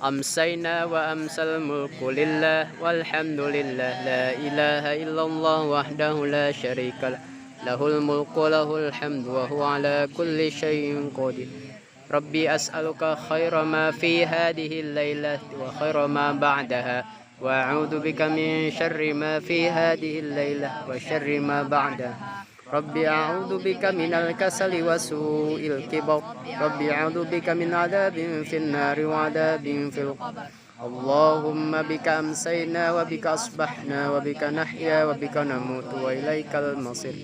أمسينا وأمسى الملك لله والحمد لله لا إله إلا الله وحده لا شريك له له الملك وله الحمد وهو على كل شيء قدير. ربي أسألك خير ما في هذه الليلة وخير ما بعدها وأعوذ بك من شر ما في هذه الليلة وشر ما بعدها. ربي أعوذ بك من الكسل وسوء الكبر. ربي أعوذ بك من عذاب في النار وعذاب في القبر. اللهم بك أمسينا وبك أصبحنا وبك نحيا وبك نموت وإليك المصير.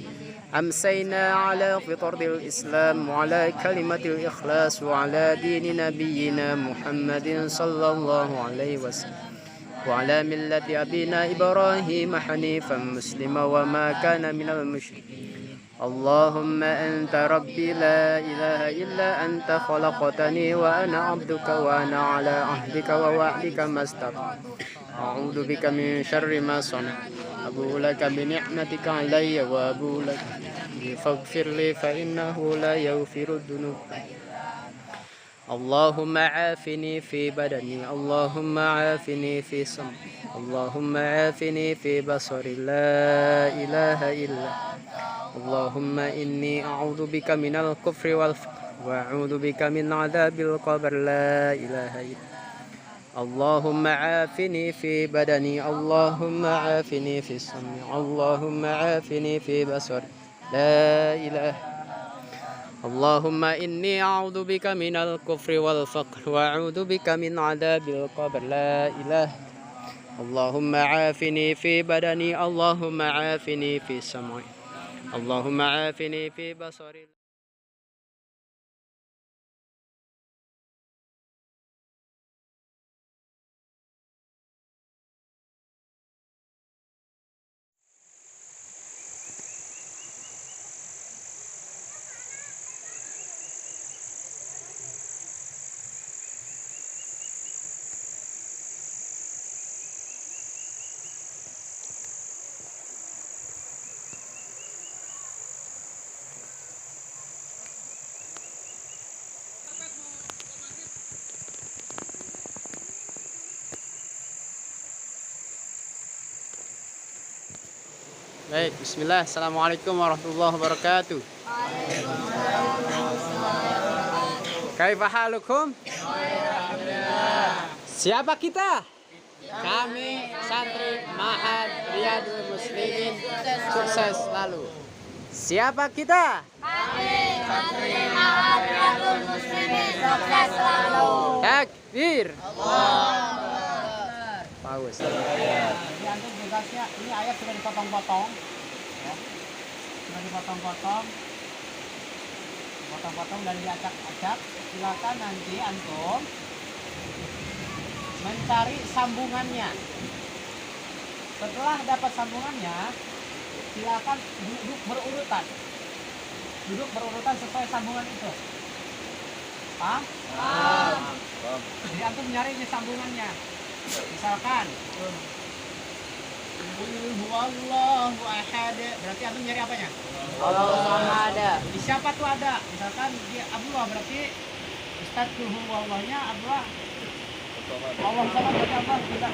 أمسينا على فطرة الإسلام وعلى كلمة الإخلاص وعلى دين نبينا محمد صلى الله عليه وسلم وعلى ملة أبينا إبراهيم حنيفا مسلما وما كان من المشركين. اللهم أنت ربي لا إله إلا أنت خلقتني وأنا عبدك وأنا على عهدك ووعدك ما استطعت. أعوذ بك من شر ما صنعت. أبو لك بنعمتك علي وأبو لك فاغفر لي فإنه لا يغفر الذنوب. اللهم عافني في بدني. اللهم عافني في سمعي. اللهم عافني في بصري. لا إله إلا اللهم إني أعوذ بك من الكفر والفقر وأعوذ بك من عذاب القبر. لا إله إلا اللهم عافني في بدني. اللهم عافني في سمعي. اللهم عافني في بصري. لا إله اللهم إني أعوذ بك من الكفر والفقر وأعوذ بك من عذاب القبر. لا إله اللهم عافني في بدني. اللهم عافني في سمعي. اللهم عافني في بصري. Baik, bismillah. Assalamualaikum warahmatullahi wabarakatuh. Kaifa halukum? Siapa kita? Kami santri Ma'had Riyadul Muslimin. Sukses selalu. Siapa kita? Kami santri Ma'had Riyadul Muslimin. Sukses selalu. Takbir. Paus. Diantum tugasnya, ini ayat sudah dipotong-potong, ya. Sudah dipotong-potong dan diacak-acak. Silakan nanti antum mencari sambungannya. Setelah dapat sambungannya, silakan duduk berurutan. Duduk berurutan sesuai sambungan itu. Paham? Jadi antum nyari ini sambungannya. Misalkan Allahu ahad, berarti antum nyari apanya? Allahumma ada. Di siapa tuh ada? Misalkan di Abdullah, berarti Ustaz Allahnya Abdullah. Allah sama berarti Allah tidak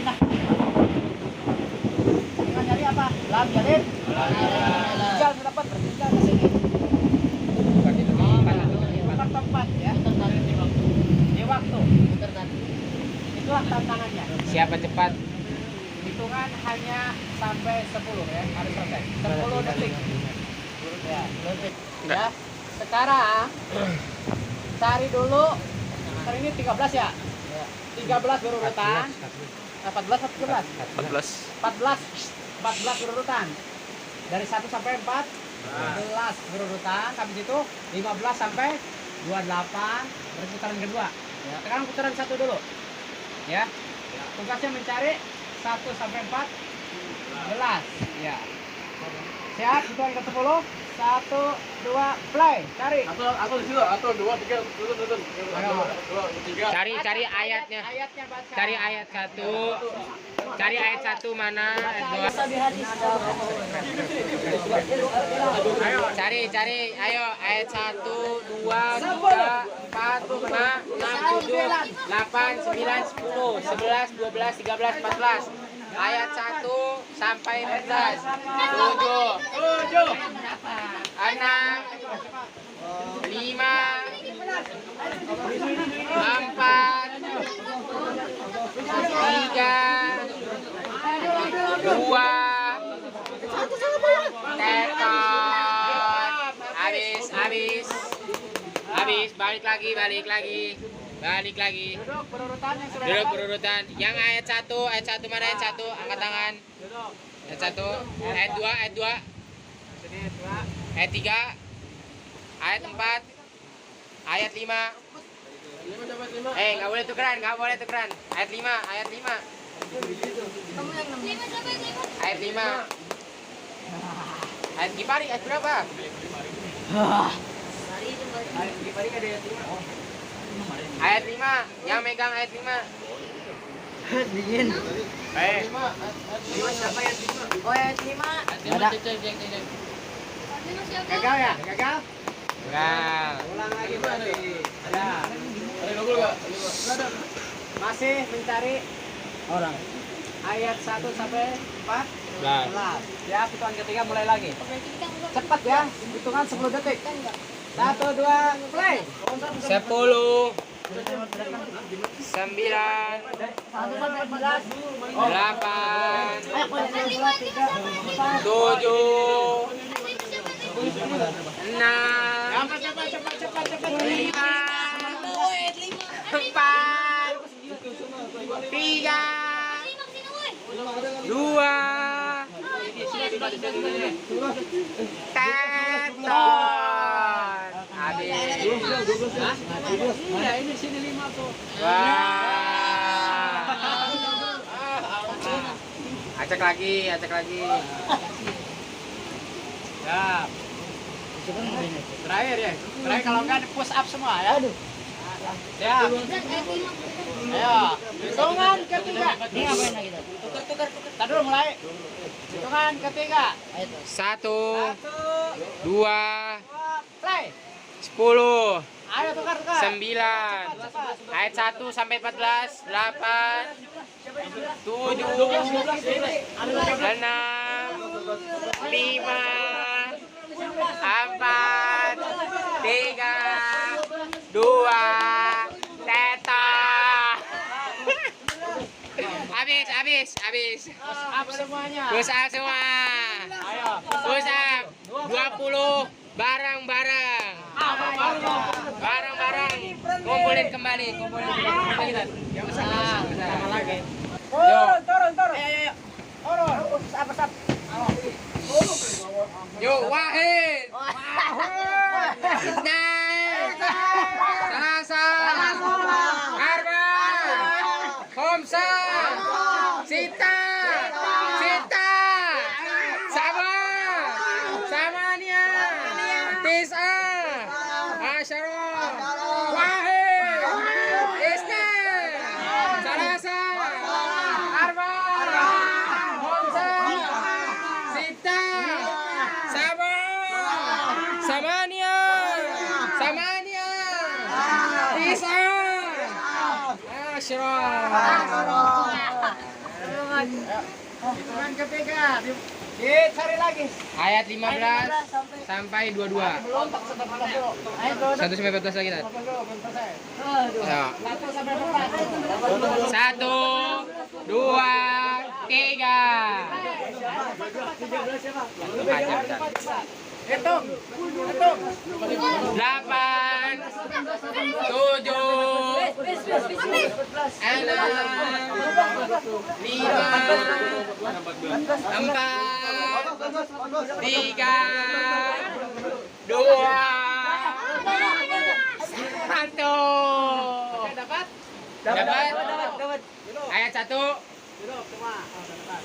pindah. Kita nyari apa? Lam jalin. Tinggal dapat bertinggal ke sini. Bukan tempat ya. Di waktu. Itulah tantangannya. Siapa cepat? Hitungan hanya sampai 10 ya, harus selesai. 10 detik. Ya, detik. Ya. Sekarang cari dulu. Sekarang ini 13 ya? 13 berurutan. 14 atau 17? 14 berurutan. Dari 1 sampai 14 berurutan. Habis itu 15 sampai 28 berarti putaran kedua. Ya. Sekarang putaran 1 dulu. Ya. Tugasnya mencari 1 sampai 14. Ya. Siap, hitungan ke 10. 1, 2, play. Cari. Atau di situ, atau 2, 3, turun. Ayo. 2, 3. Cari ayatnya. Ayatnya baca. Cari ayat 1. Cari ayat 1 mana? Ayat 2. Cari. Ayo ayat 1, 2, 3, 4, 5, 6, 7, 8, 9, 10, 11, 12, 13, 14. Ayat 1 sampai 14. 7, 6, 5, 4, 3, 2, tekot. Habis. Balik lagi. Duduk berurutan yang sudah Duduk dapat. berurutan. Yang ayat 1 mana ayat 1? Angkat tangan. Duduk. Ayat 1, ayat 2, Sini 2. ayat 3, ayat 4, ayat 5. Nggak boleh tukeran. Ayat 5. Ayat 5. Ayat Gipari, ayat berapa? Ayat 5. Yang megang ayat 5. Ada. Gagal ya? Gagal? Enggak. Ulang lagi berarti. Ada. Ada double nggak? Masih mencari orang. Ayat 1 sampai 4. 11. Ya, putaran ketiga mulai lagi. Cepat ya, hitungan 10 detik. 1, 2, play. 10, 9, 8, 7, 6, Cepat. 5, 4, 3, 2, tetot. Habis. Iya, ini sini 5 tuh. Wah. Acak lagi. Ya. Terakhir ya. Terakhir kalau enggak di push up semua ya. Ya. Ayo. Hitungan ketiga. Ini ngapain lagi tuh? Tukar. Tadi dulu mulai. Hitungan ketiga. 1, 2, 2, play. 10, Ayo tukar. 9, ayat 1 sampai 14, 8, 7, 6, 5, 4, 3, 2, teta. Habis. Up semuanya. Push up semua. Ayo. Push up 20 barang-barang. Kumpulin kembali. Sama lagi. Yo. Turun. Ayo. Turun. Up. Yo, Wahid. Isnan. Salasa. Arba. Khamsa. Sita. Saba. Samania. Tis'a. Asyara. Wahid. Isnan. Salasa. Arba. Khamsa. Sita. Saba. Samania. Tis'a. Asyara. Hitungan ketiga. Dicari lagi. Ayat 15 sampai 22. Lompat sampai 14 dulu. Ayo turun. 1 sampai 14 lagi, Tat. Belum selesai. Ya. 1 sampai 14. 1, 2, 3. Hitung. 8, 7, 6, 5, 4, 3, 2, 1. Dapat? Dapat? Ayat 1. Duduk semua. Oh, dapat.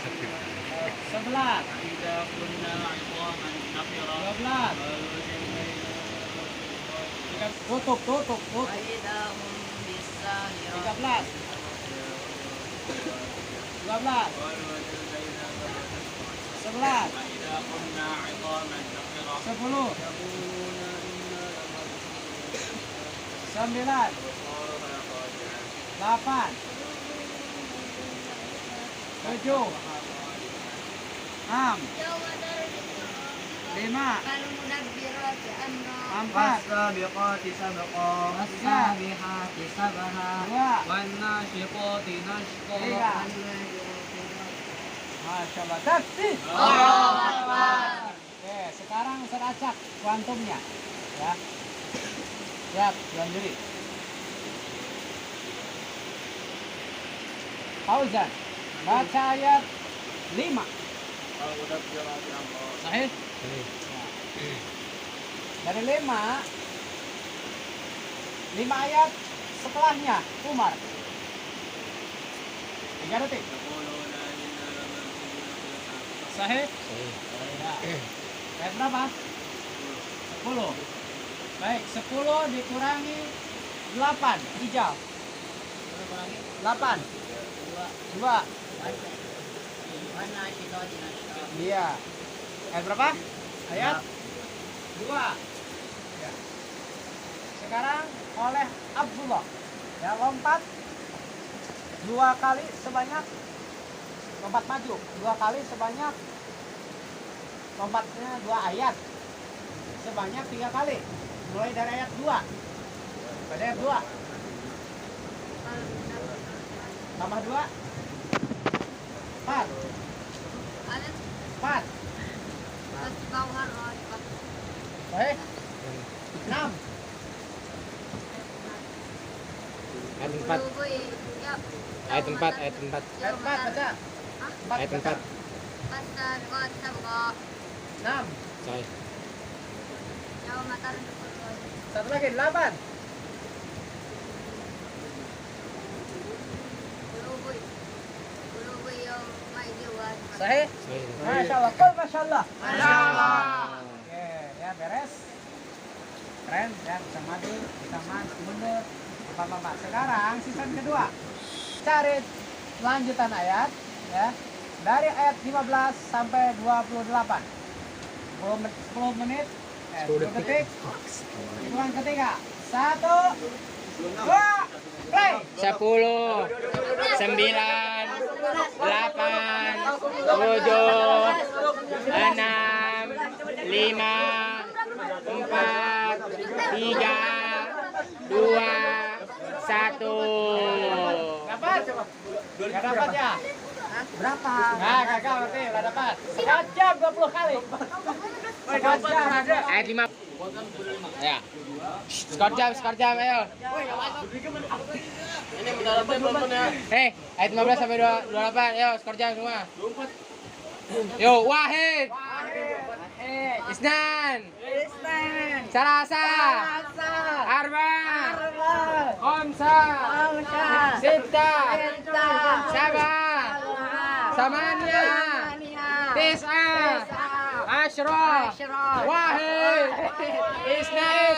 11. 12. Tutup. 13. 12. 11. 10. 9. 8. 7. 6. 5. 4. والسابقات سبقا والسابحات سبحا 2. والناشطات نشطا 3. Masya Allah. Takbir. Oke, sekarang Ustaz acak kuantumnya. Ya. Siap, jalan diri. Fauzan. Baca ayat 5. Sahih? Dari 5 ayat setelahnya Umar. 3 detik. Sahih? Ya. Ayat berapa? 10. Baik, 10 dikurangi 8. Hijau. 8. 2. Iya. Ayat berapa? Ayat 2. Ya. Sekarang oleh Abdullah. Ya, lompat 2 kali sebanyak, lompat maju 2 kali sebanyak, lompatnya 2 ayat sebanyak 3 kali. Mulai dari ayat 2. Pada ayat 2. Tambah 2. 4. 4. Baik. 6. Ayat 4. Ayat 4. Ayat 4. Ayat 4 baca. Ayat 4. 6. Sahih. Satu lagi 8. Sahih? Sahih. Masya Allah. Kul Masya Allah. Oke, ya beres. Keren, ya bisa maju, bisa mundur. Apa-apa. Sekarang season kedua. Cari lanjutan ayat, ya. Dari ayat 15 sampai 28. 10 menit. 10 detik. Hitungan ketiga. 1, 2, play. 10, 9, 8, 7, 6, 5, 4, 3, 2, 1. Dapat? Gak dapat ya? Berapa? Nah, gagal berarti, udah dapat. Sekejap 20 kali. Sekejap. Ayat 5. Ya. Skor jam, ayo. Ini bentar teman-teman ya. Ayat 15 sampai 28, ayo skor jam semua. Yo, Wahid. Isnan. Salasa. Arba. Khamsa. Sitta. Saba. Samania. Tis'a. Ashra. Wahid. Isnan.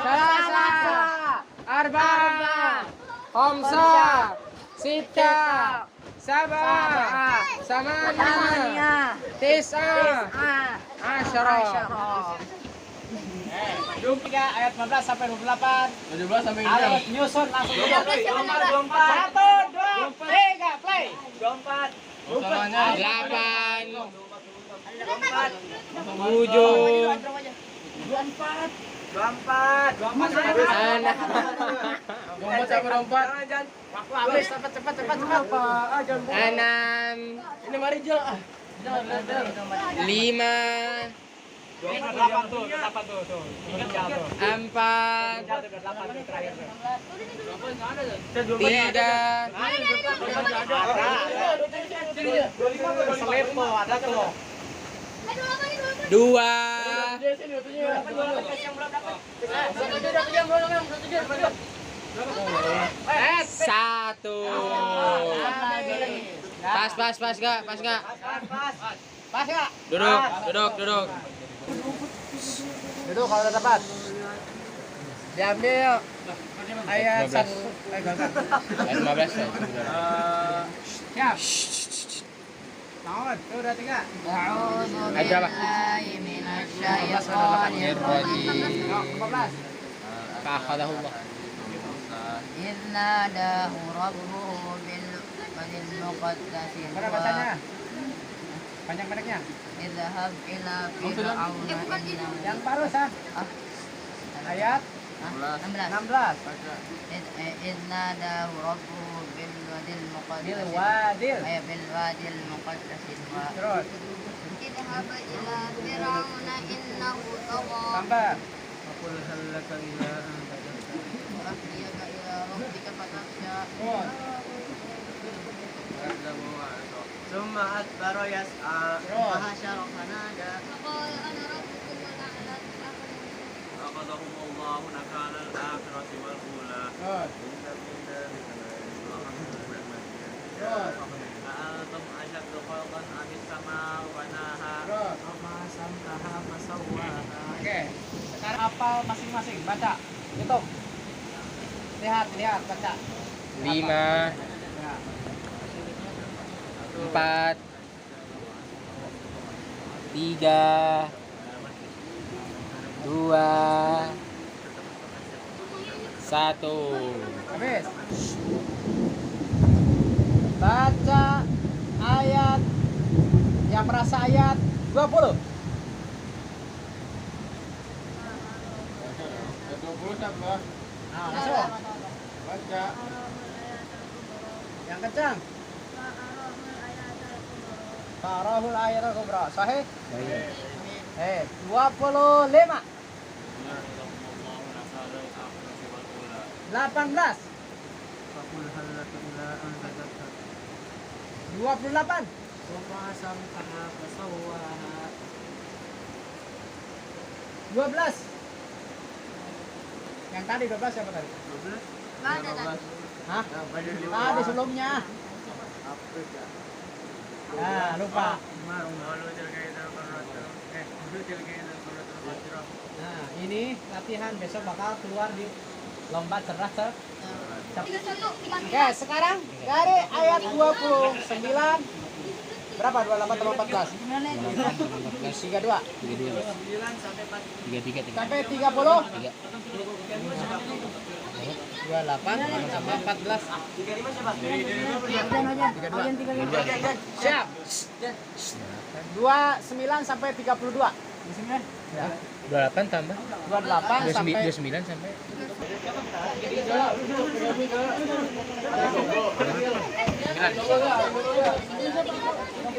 Salasa. Arba. Khamsa. Sitta. Saba. Samania. Tis'a. Ashra. Jum 3 ayat 15 sampai 28. 17 sampai Harus ini. nyusun langsung. 1, 2, 3, play. 8, 7, 24. Lompat sampai lompat. Waktu habis, cepat. 6, Ini mari Jel. 5, 8 tuh. Ingat ya tuh. 4, 3, Selepo ada tuh. 2, 1. Pas gak? Pas ya? Duduk. Duduk kalau udah dapat. Diambil ayat 1. Ayat 15 ya. Siap. Tahun, tuh udah 3. Ayat berapa? Yuk, 15. Fa'akhadahullah. إذ ناداه ربه بالمقدس Mana bacanya? Panjang-pendeknya. اذهب إلى فرعون إنه Yang barusan. Ayat 16. إذ ناداه ربه بالوادي المقدس Bilwadil. بالوادي المقدس Terus. اذهب إلى فرعون إنه طغى Tambah. وأهديك إلى ربك فتخشى Terus. ثم أدبر يسعى فحشر فنادى فقال أنا ربكم الأعلى أخذهم الله نكال الآخرة والأولى أأنتم أشد خلقا أم السماء بناها رفع سمكها فسواها. Oke, sekarang hafal masing-masing, baca, hitung. Lihat, baca. 5 4 3 2 1. Habis. Baca ayat yang merasa ayat 20. 20 tambah. Nah, langsung. Baca. Yang kencang. Farahul ayat kubra. Sahih? 25. 18. 28. 12. Yang tadi 12 siapa tadi? Mana tadi? Hah? Tadi sebelumnya. Nah, lupa. Nah, ini latihan besok bakal keluar di lomba cerdas. 31. Oke, sekarang dari ayat 29 berapa? 28 tambah 14? 32. 33 Sampai 30? 28 tambah 14. 32. Siap. 29 sampai 32. 28 tambah 28 sampai 29 sampai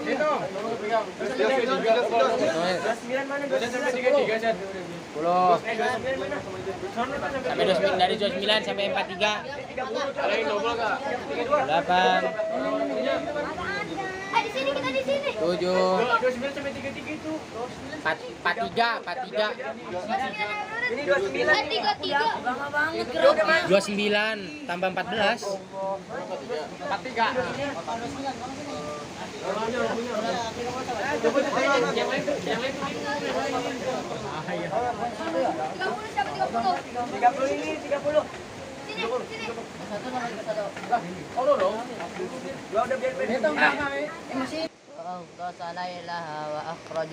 hitung. 10. sampai 29 dari 29 sampai 43 8 Di sini kita di sini. 7 29 sampai 33 itu. 43 Ini 33. Lama banget gerak. 29 tambah 14 43. Sini. وأغطش ليلها وأخرج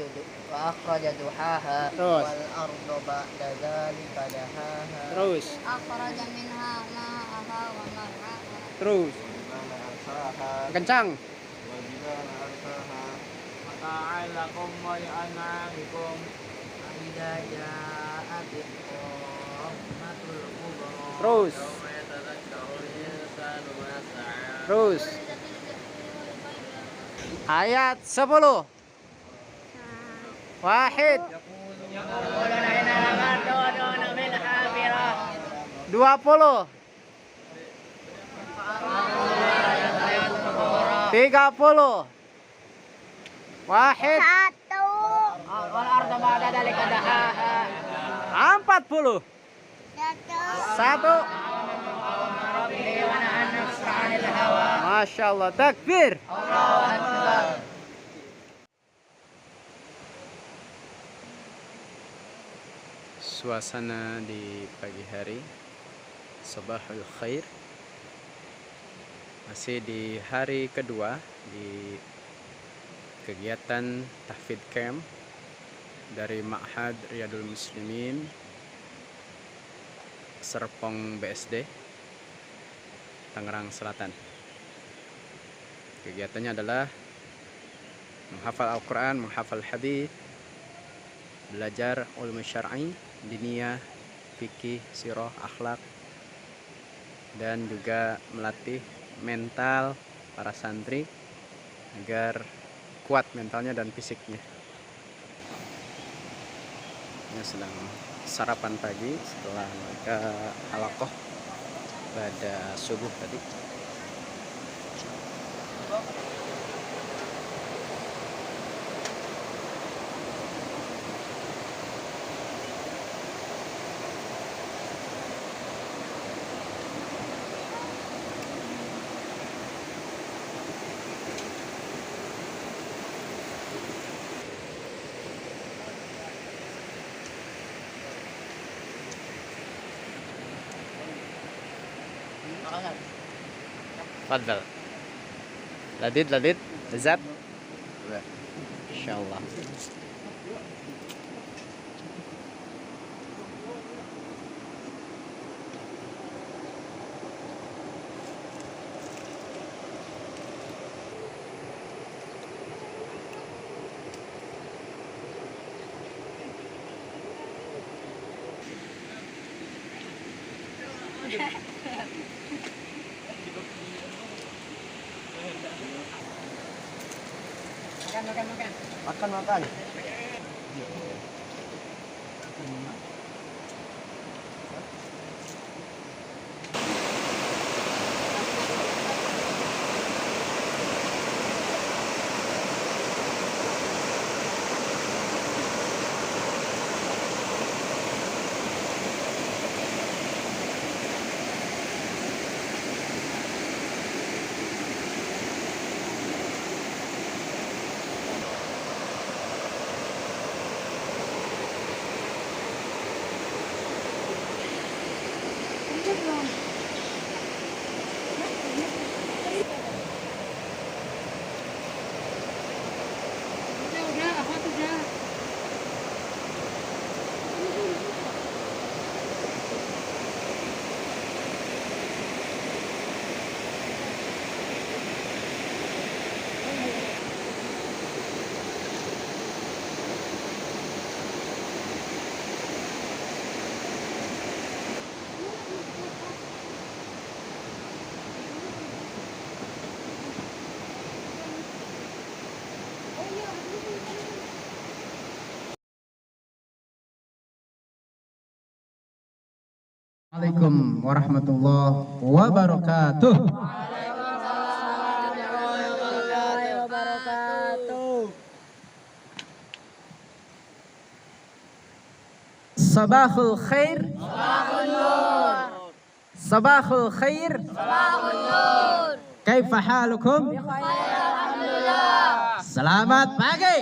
ضحاها Terus. والأرض بعد ذلك دحاها Terus. أخرج منها ماءها ومرعاها Terus. Kencang. Mata'al lakum wa li'anamikum. إذا جاءت الطامة الكبرى Terus. Terus. Ayat 10. Wahid. 20. 30. Wahid. 40. 1. Masya Allah, takbir. Suasana di pagi hari, sabahul khair. Masih di hari kedua di kegiatan tahfidz camp dari Ma'had Riyadul Muslimin Serpong BSD Tangerang Selatan. Kegiatannya adalah menghafal Al-Quran, menghafal hadis, belajar ulum syar'i, diniyah, fikih, sirah, akhlak, dan juga melatih mental para santri agar kuat mentalnya dan fisiknya. Ini sedang sarapan pagi setelah mereka halaqah pada subuh tadi. تفضل. لذيذ لذات إن شاء الله. Makan. Assalamualaikum warahmatullahi wabarakatuh. Sabahul khair. Sabahul khair. Kaifa halukum? Selamat pagi.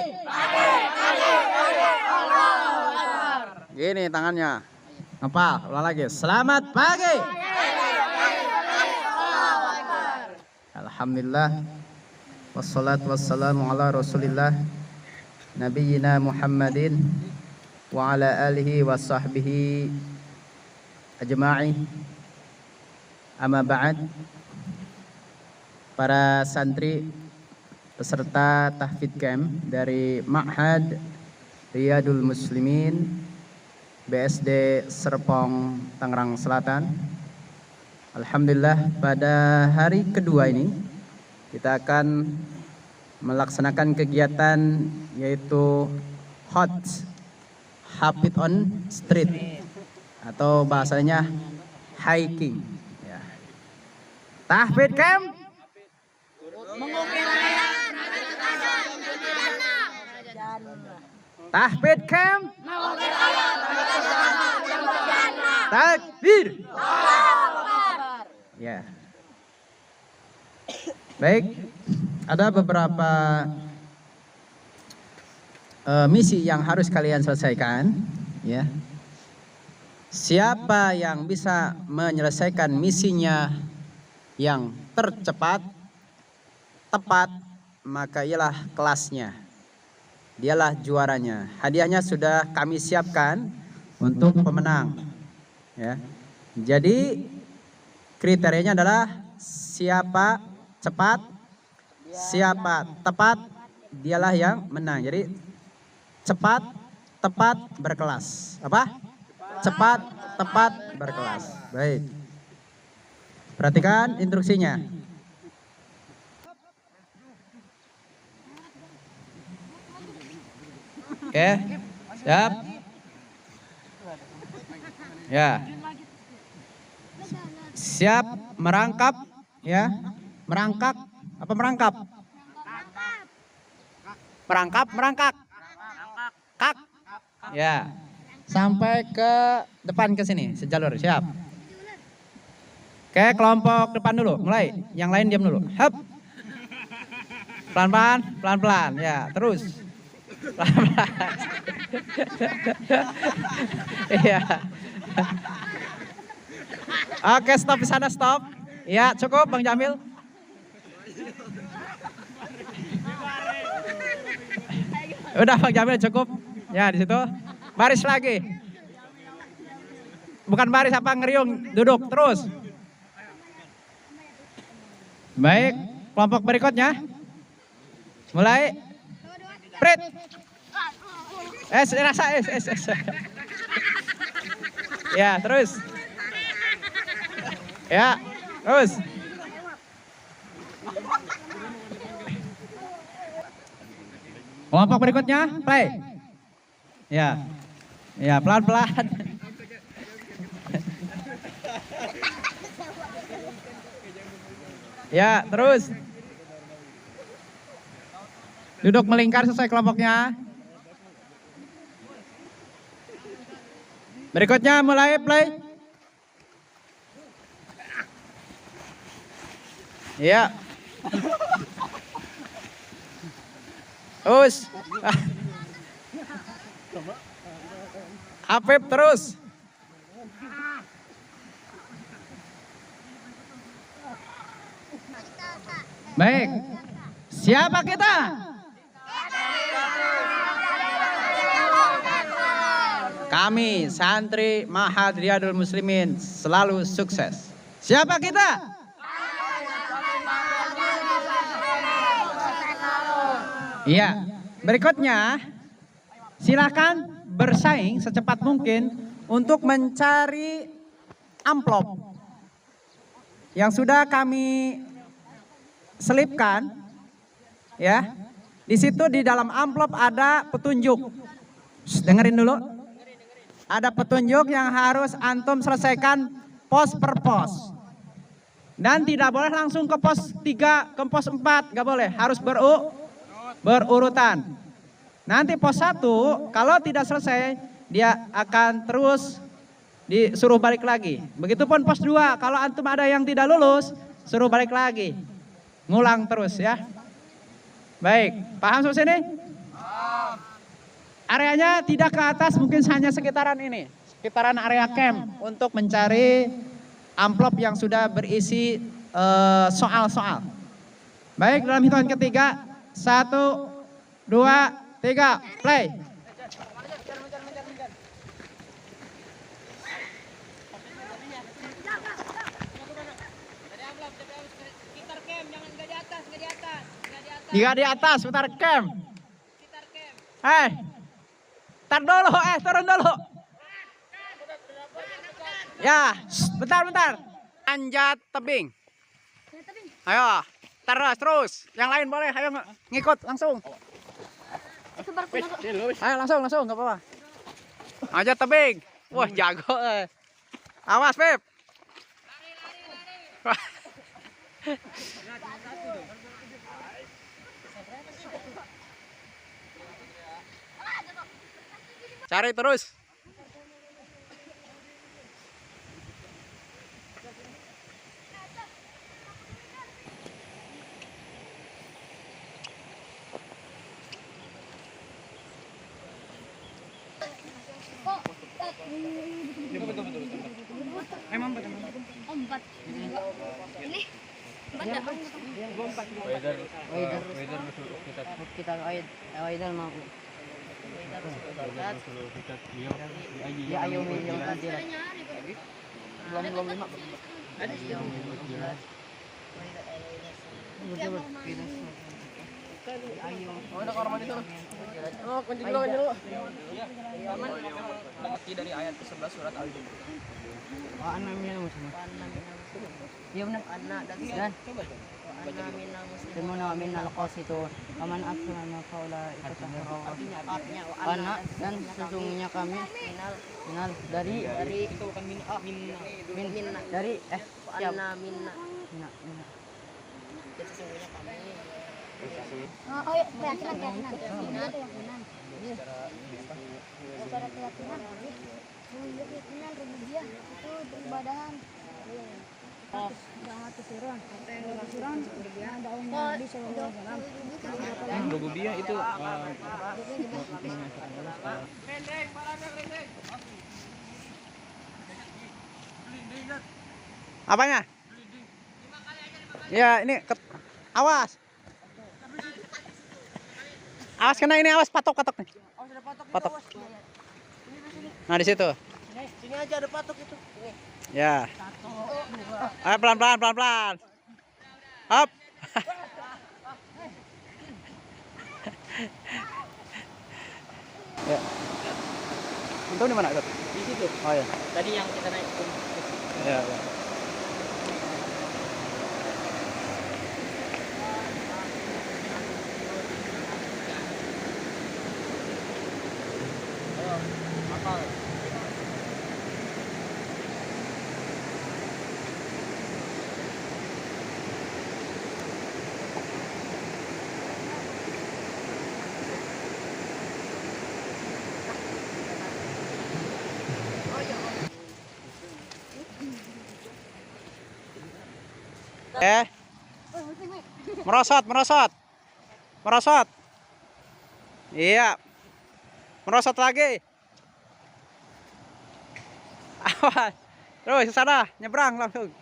Gini tangannya. Apa? Ulang lagi. Selamat pagi. Alhamdulillah. Wassalatu wassalamu ala Rasulillah Nabiyyina Muhammadin wa ala alihi wa sahbihi ajma'i. Amma ba'd. Para santri peserta tahfidz camp dari Ma'had Riyadul Muslimin BSD Serpong, Tangerang Selatan. Alhamdulillah, pada hari kedua ini kita akan melaksanakan kegiatan yaitu hot hafidz on street atau bahasanya hiking. Ya. Tahfidz camp. Tahfidz camp. Takbir. Ya. Baik, ada beberapa misi yang harus kalian selesaikan, ya. Siapa yang bisa menyelesaikan misinya yang tercepat, tepat, maka ialah kelasnya. Dialah juaranya. Hadiahnya sudah kami siapkan untuk pemenang. Ya. Jadi kriterianya adalah siapa cepat, siapa tepat, dialah yang menang. Jadi cepat, tepat, berkelas. Apa? Cepat, tepat, berkelas. Baik. Perhatikan instruksinya. Oke, siap. Ya. Siap merangkap, ya. Merangkak apa merangkap? Merangkak. Kak. Ya. Sampai ke depan ke sini, sejalur, siap. Oke, kelompok depan dulu, mulai. Yang lain diam dulu. Hap. Pelan-pelan, ya, terus. Pelan-pelan. Iya. Oke, stop di sana, stop. Ya, cukup Bang Jamil. Udah Bang Jamil cukup. Ya, di situ. Baris lagi. Bukan baris apa ngeriung, duduk terus. Baik, kelompok berikutnya. Mulai. Prit. Rasa. Ya, terus. Ya, terus. Kelompok berikutnya, play. Ya. Ya, pelan-pelan. Ya, terus. Duduk melingkar sesuai kelompoknya. Berikutnya mulai play. Ya. Terus. Afif terus. Baik. Siapa kita? Kami santri Ma'had Riyadul Muslimin selalu sukses. Siapa kita? Iya. Berikutnya, silakan bersaing secepat mungkin untuk mencari amplop yang sudah kami selipkan. Ya. Di situ di dalam amplop ada petunjuk. Dengerin dulu. Ada petunjuk yang harus antum selesaikan pos per pos. Dan tidak boleh langsung ke pos 3, ke pos 4, nggak boleh. Harus berurutan. Nanti pos 1 kalau tidak selesai dia akan terus disuruh balik lagi. Begitupun pos 2 kalau antum ada yang tidak lulus suruh balik lagi. Ngulang terus ya. Baik, paham sampai sini? Areanya tidak ke atas, mungkin hanya sekitaran ini. Sekitaran area camp untuk mencari amplop yang sudah berisi soal-soal. Baik, dalam hitungan ketiga. 1, 2, 3, play. Jika di atas, putar camp. Tar dulu, turun dulu. Ya, bentar. Anjat tebing. Ayo, terus. Yang lain boleh, ayo ngikut langsung. Ayo langsung, nggak apa-apa. Anjat tebing. Wah, jago. Awas, Pep. Cari terus. Emang empat. Ini kita mau. Ya ayo yang tadi lah. Belum 5. Udah kamar mandi dulu. Kunci dulu. Dari ayat ke-11 surat Al-Jumu'ah. Anamnya muslim. Iya benar. Anak dan Semua minal qasitun. Aman aslama qaula artinya anak dan sesungguhnya kami minal dari itu bukan min dari anna minna sesungguhnya kami. Oh ya, keyakinan. Secara keyakinan. Keyakinan rububiyah itu beribadahan. Rububiyah itu apanya? Ya, ini awas. Awas kena ini, awas patok nih. Patok. Nah, di situ. Sini aja ada patok itu. Ya. Ayo pelan-pelan. Hop. Ya. Untung di mana, Kak? Di situ. Oh ya. Tadi yang kita naik ke Ya. Merosot. Iya. Merosot lagi. Awas. Terus ke sana, nyebrang langsung.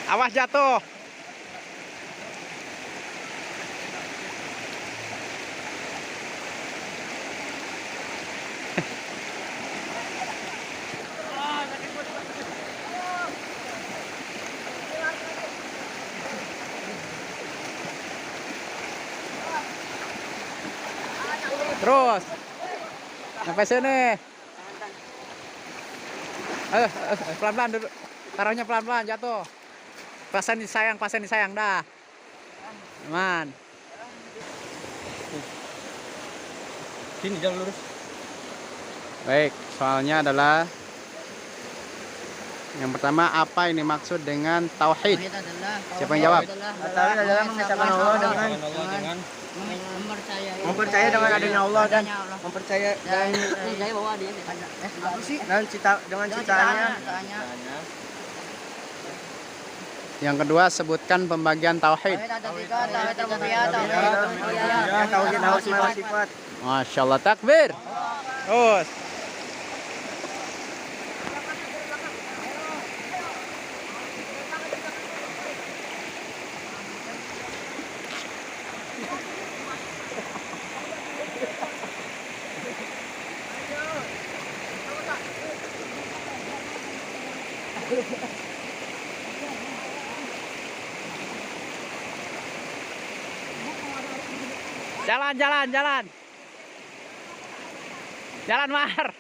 Awas jatuh. Terus sampai sini. Ayo, pelan-pelan duduk. Taruhnya pelan-pelan jatuh. Pasen disayang dah. Aman. Sini jalan lurus. Baik, soalnya adalah yang pertama, apa ini maksud dengan tauhid? Siapa yang jawab? Tauhid adalah mengesahkan Allah dengan mempercaya dengan adanya Allah dan mempercaya dan bahwa dia dan dengan ciptaannya. Yang kedua, sebutkan pembagian tauhid. Tauhid asma wa sifat. Masya Allah, takbir. Terus. Jalan. Jalan, Mar.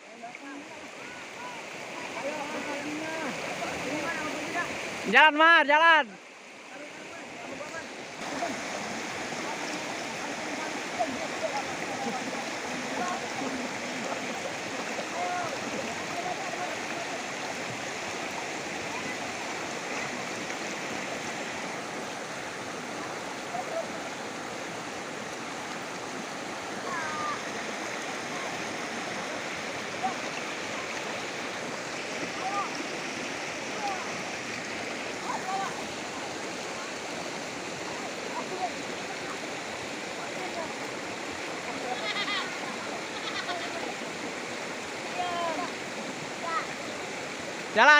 Jalan, Mar, jalan.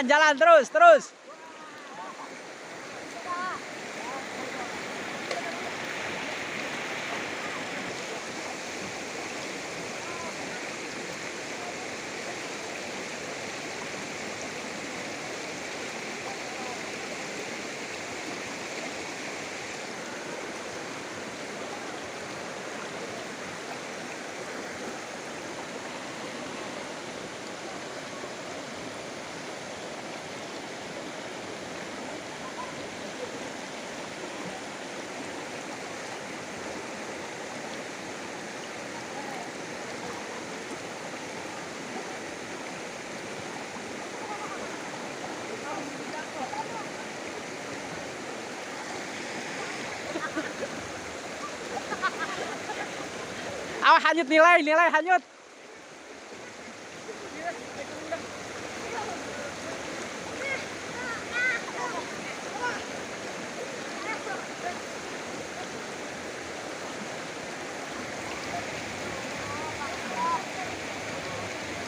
Jalan terus. hanyut nilai hanyut.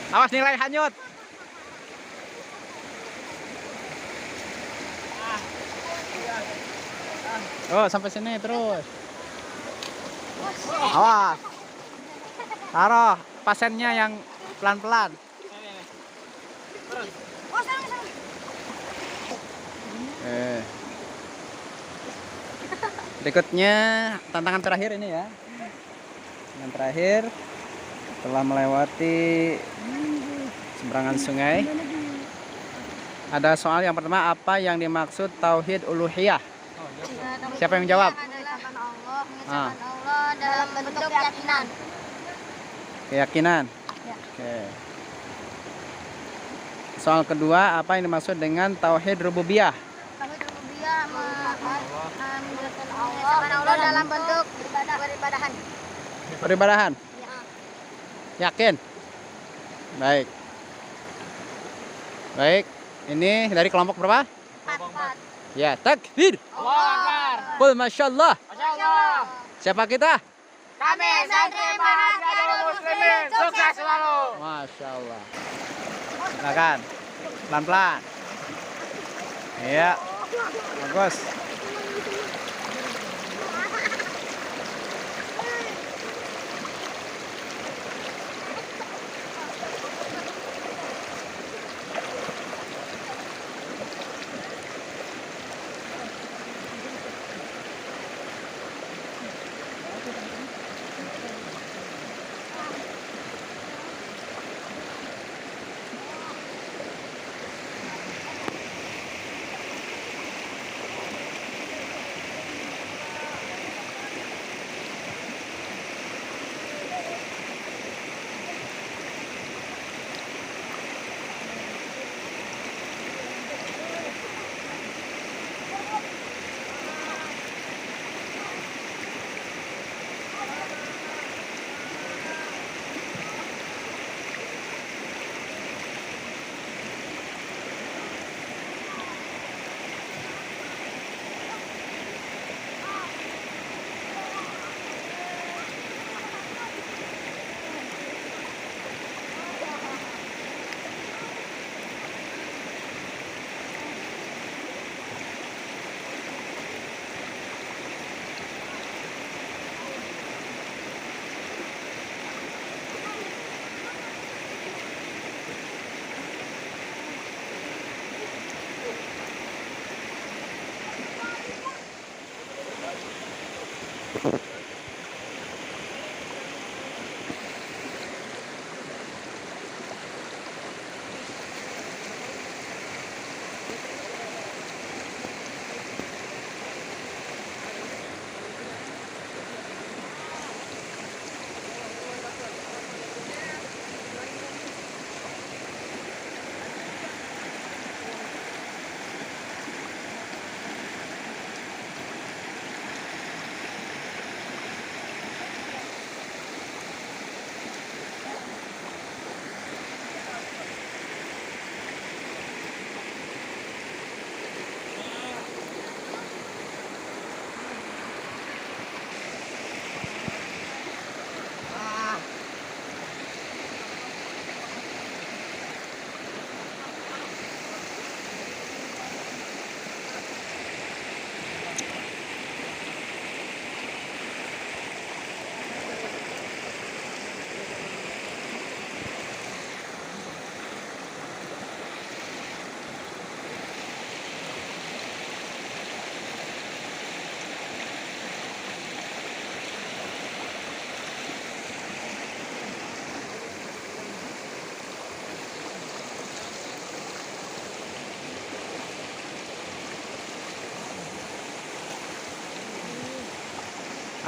Awas nilai hanyut. Oh, sampai sini terus. Awas. Taruh pasiennya yang pelan-pelan. Berikutnya tantangan terakhir ini ya. Yang terakhir telah melewati seberangan sungai. Ada soal yang pertama, apa yang dimaksud tauhid uluhiyah? Siapa yang menjawab? Allah dalam bentuk keyakinan. Keyakinan. Ya. Oke. Soal kedua, apa yang dimaksud dengan tauhid rububiyah? Tauhid rububiyah menjelaskan Allah dalam bentuk beribadahan. Peribadahan. Ya. Yakin? Baik. Baik. Ini dari kelompok berapa? 4. Ya, takbir. Allahu Akbar. Qul masyaallah. Masyaallah. Siapa kita? Kami santri Mahadzatul Muslimin sukses selalu. Masya Allah. Silakan. Pelan-pelan. Iya. Bagus.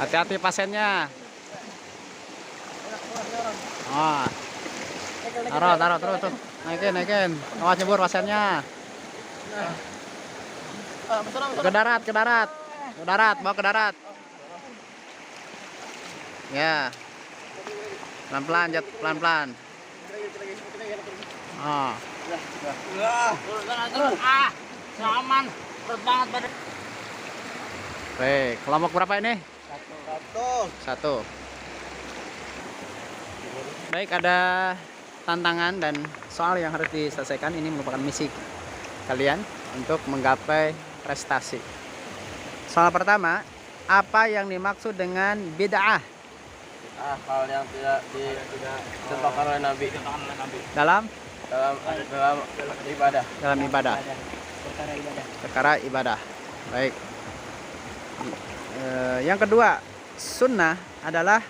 Hati-hati pasiennya. Oh. Taruh, terus. Naikin. Awas nyebur pasiennya. Ke darat, bawa ke darat. Ya. Pelan-pelan, pelan-pelan. Oh. Aman. Berat banget badan. Baik, kelompok berapa ini? Satu. Baik, ada tantangan dan soal yang harus diselesaikan. Ini merupakan misi kalian untuk menggapai prestasi. Soal pertama, apa yang dimaksud dengan bid'ah? Hal yang tidak dicontohkan oleh Nabi Dalam ibadah. dalam ibadah. Perkara ibadah. Baik. Yang kedua, sunnah adalah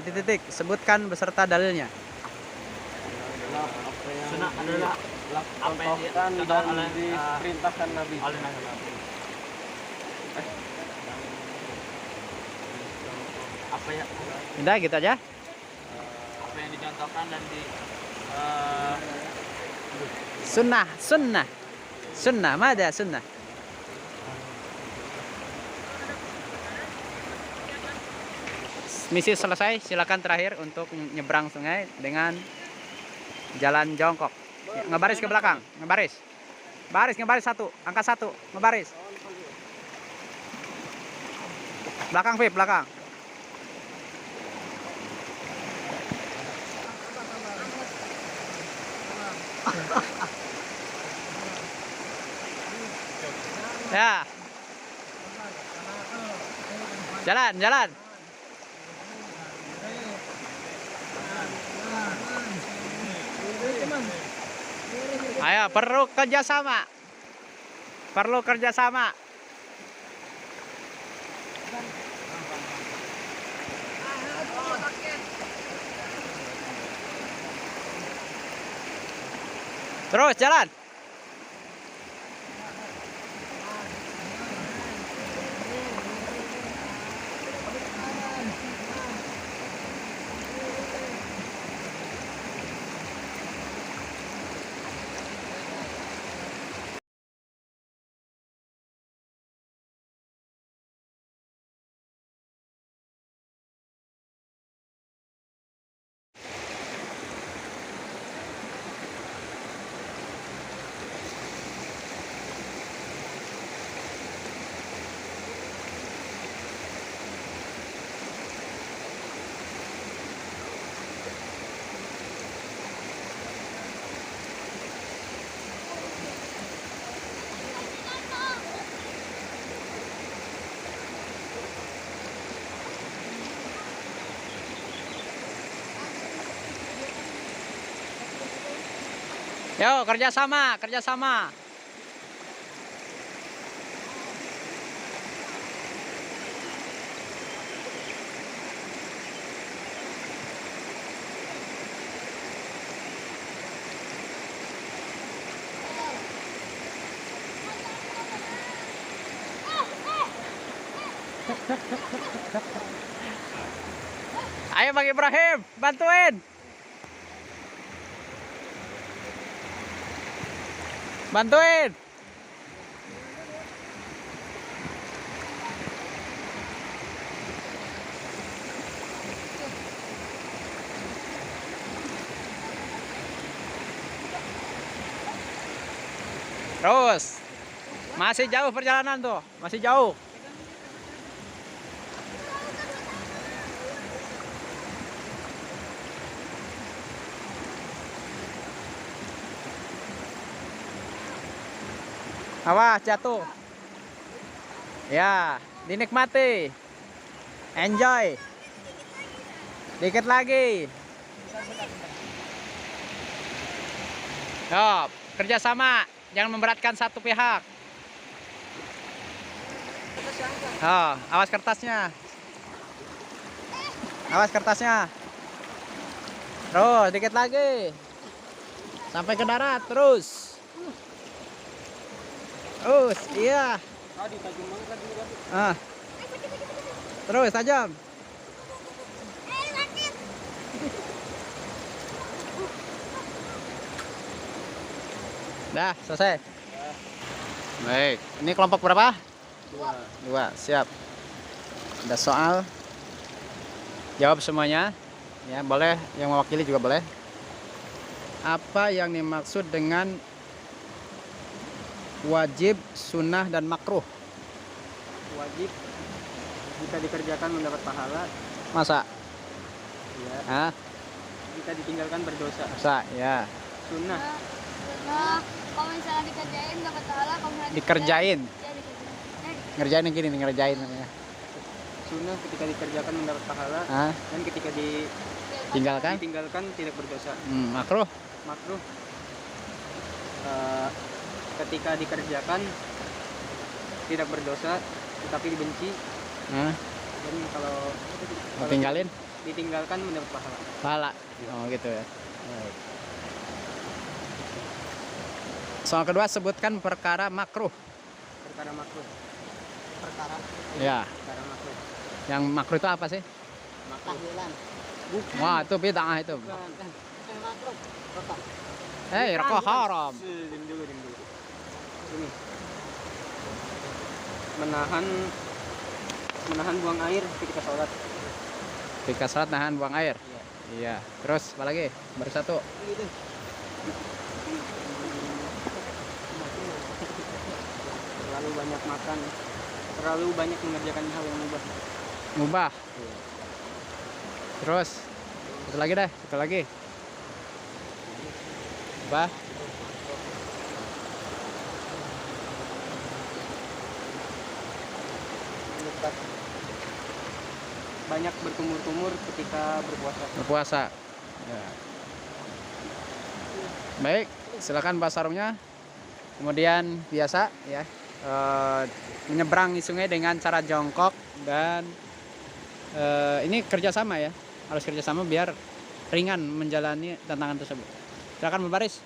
titik-titik, sebutkan beserta dalilnya. Sunnah adalah apa yang dicontohkan oleh diperintahkan Nabi. Apa ya? Udah gitu aja. Apa yang dicontohkan dan di Sunnah, mana sunnah? Misi selesai, silakan terakhir untuk nyebrang sungai dengan jalan jongkok. Ya, ngebaris ke belakang, ngebaris. Ngebaris satu, angka 1, ngebaris. Belakang, Vip, belakang. Ya. Jalan. Ayo, perlu kerjasama. Terus jalan. Yo, kerjasama. Ayo Bang Ibrahim, bantuin. Terus. Masih jauh perjalanan tuh, masih jauh. Awas jatuh. Ya, dinikmati. Enjoy. Dikit lagi. Yo, kerjasama. Jangan memberatkan satu pihak. Oh, awas kertasnya. Terus, dikit lagi. Sampai ke darat, terus. Iya. Terus, tajam. Dah, selesai. Baik, ini kelompok berapa? 2. Siap. Ada soal. Jawab semuanya. Ya, boleh yang mewakili juga boleh. Apa yang dimaksud dengan wajib, sunnah, dan makruh? Wajib jika dikerjakan mendapat pahala. Masa? Ya. Hah? Jika ditinggalkan berdosa. Masa? Ya. Sunnah. Nah, kalau misalnya dikerjain dapat pahala, kalau misalnya Dikerjain. ya dikerjain. Ngerjain yang gini nih, ngerjain namanya. Sunnah ketika dikerjakan mendapat pahala. Hah? Dan ketika Tinggalkan? ditinggalkan tidak berdosa. Makruh. Makruh ketika dikerjakan tidak berdosa tetapi dibenci. Hah? Dan kalau Tinggalin? ditinggalkan mendapat pahala. Pahala. Oh gitu ya. Baik. Soal kedua, sebutkan perkara makruh. Perkara makruh. Ya. Perkara makruh. Yang makruh itu apa sih? Makruh. Wah, itu bid'ah itu. Rokok haram. Diam dulu. Ini. Menahan buang air ketika sholat. Ketika sholat nahan buang air. Iya. Terus apa lagi? Baru satu. Terlalu banyak makan. Terlalu banyak mengerjakan hal yang mubah. Mubah. Terus satu lagi deh, satu lagi. Apa? Banyak berkumur-kumur ketika berpuasa. Berpuasa. Ya. Baik, silakan Pak Sarungnya. Kemudian biasa ya, menyeberangi sungai dengan cara jongkok dan ini kerjasama ya, harus kerjasama biar ringan menjalani tantangan tersebut. Silakan berbaris.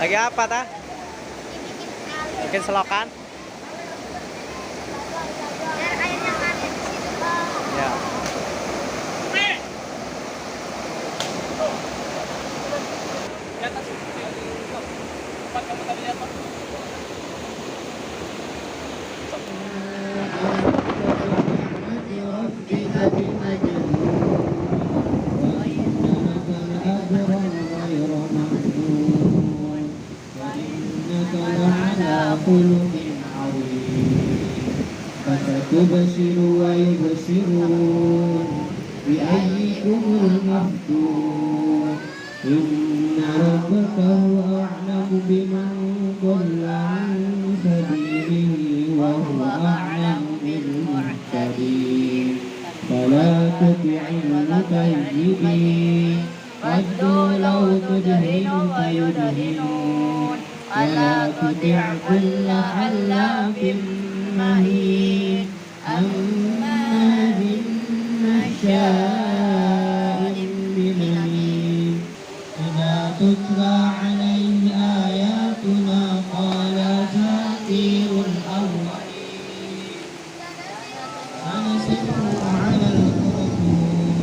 Lagi apa ta? Bikin selokan? Biar airnya ngalir di situ, Bang. Ya. فستبشر ويبشرون بأيكم المفتون إن ربك هو أعلم بمن ضل عن سبيله وهو أعلم بالمهتدين فلا تطع المكذبين ودوا لو تدهن فيدهنون ولا تطع كل حلاف مهين هماز مشاء بنميم إذا تتلى عليه آياتنا قال أساطير الأولين سنسمه على الخرطوم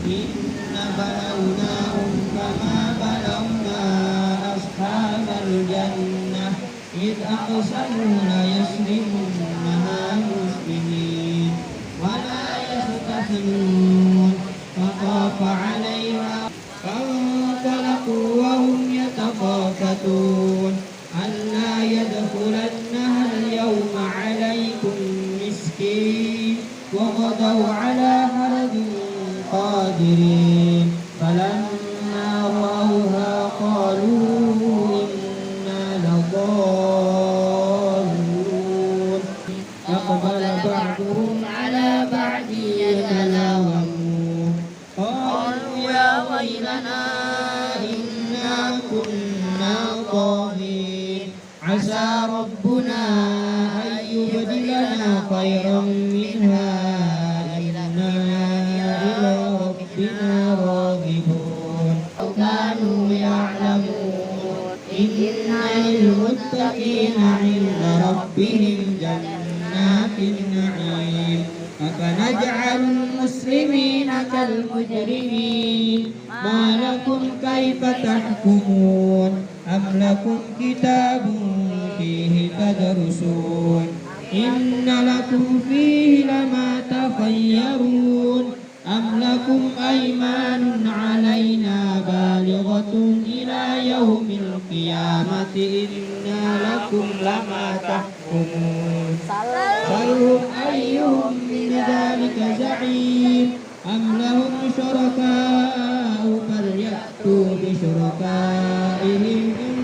إن بلوناهم كما بلونا أصحاب الجنة إذ أقسموا ليصرمنها مسلمين ولا يستثنون فطاف عليها فانطلقوا وهم يتخافتون ألا يدخلنها اليوم عليكم مسكين وغدوا على حرد قادرين فلما رأوها قالوا إنا لضالون فأقبل بعضهم على بعض يتلاومون قالوا يا ويلنا إنا كنا طاغين عسى ربنا أن يبدلنا خيرا منها إنا إلى ربنا راغبون كانوا للمتقين عند ربهم جنات النعيم أفنجعل المسلمين كالمجرمين ما لكم كيف تحكمون أم لكم كتاب فيه تدرسون إن لكم فيه لما تخيرون أم لكم أيمان علينا بالغة إلى يوم القيامة إنا لكم لما تحكمون سلهم أيهم بذلك زعيم أم لهم شركاء فليأتوا بشركائهم إن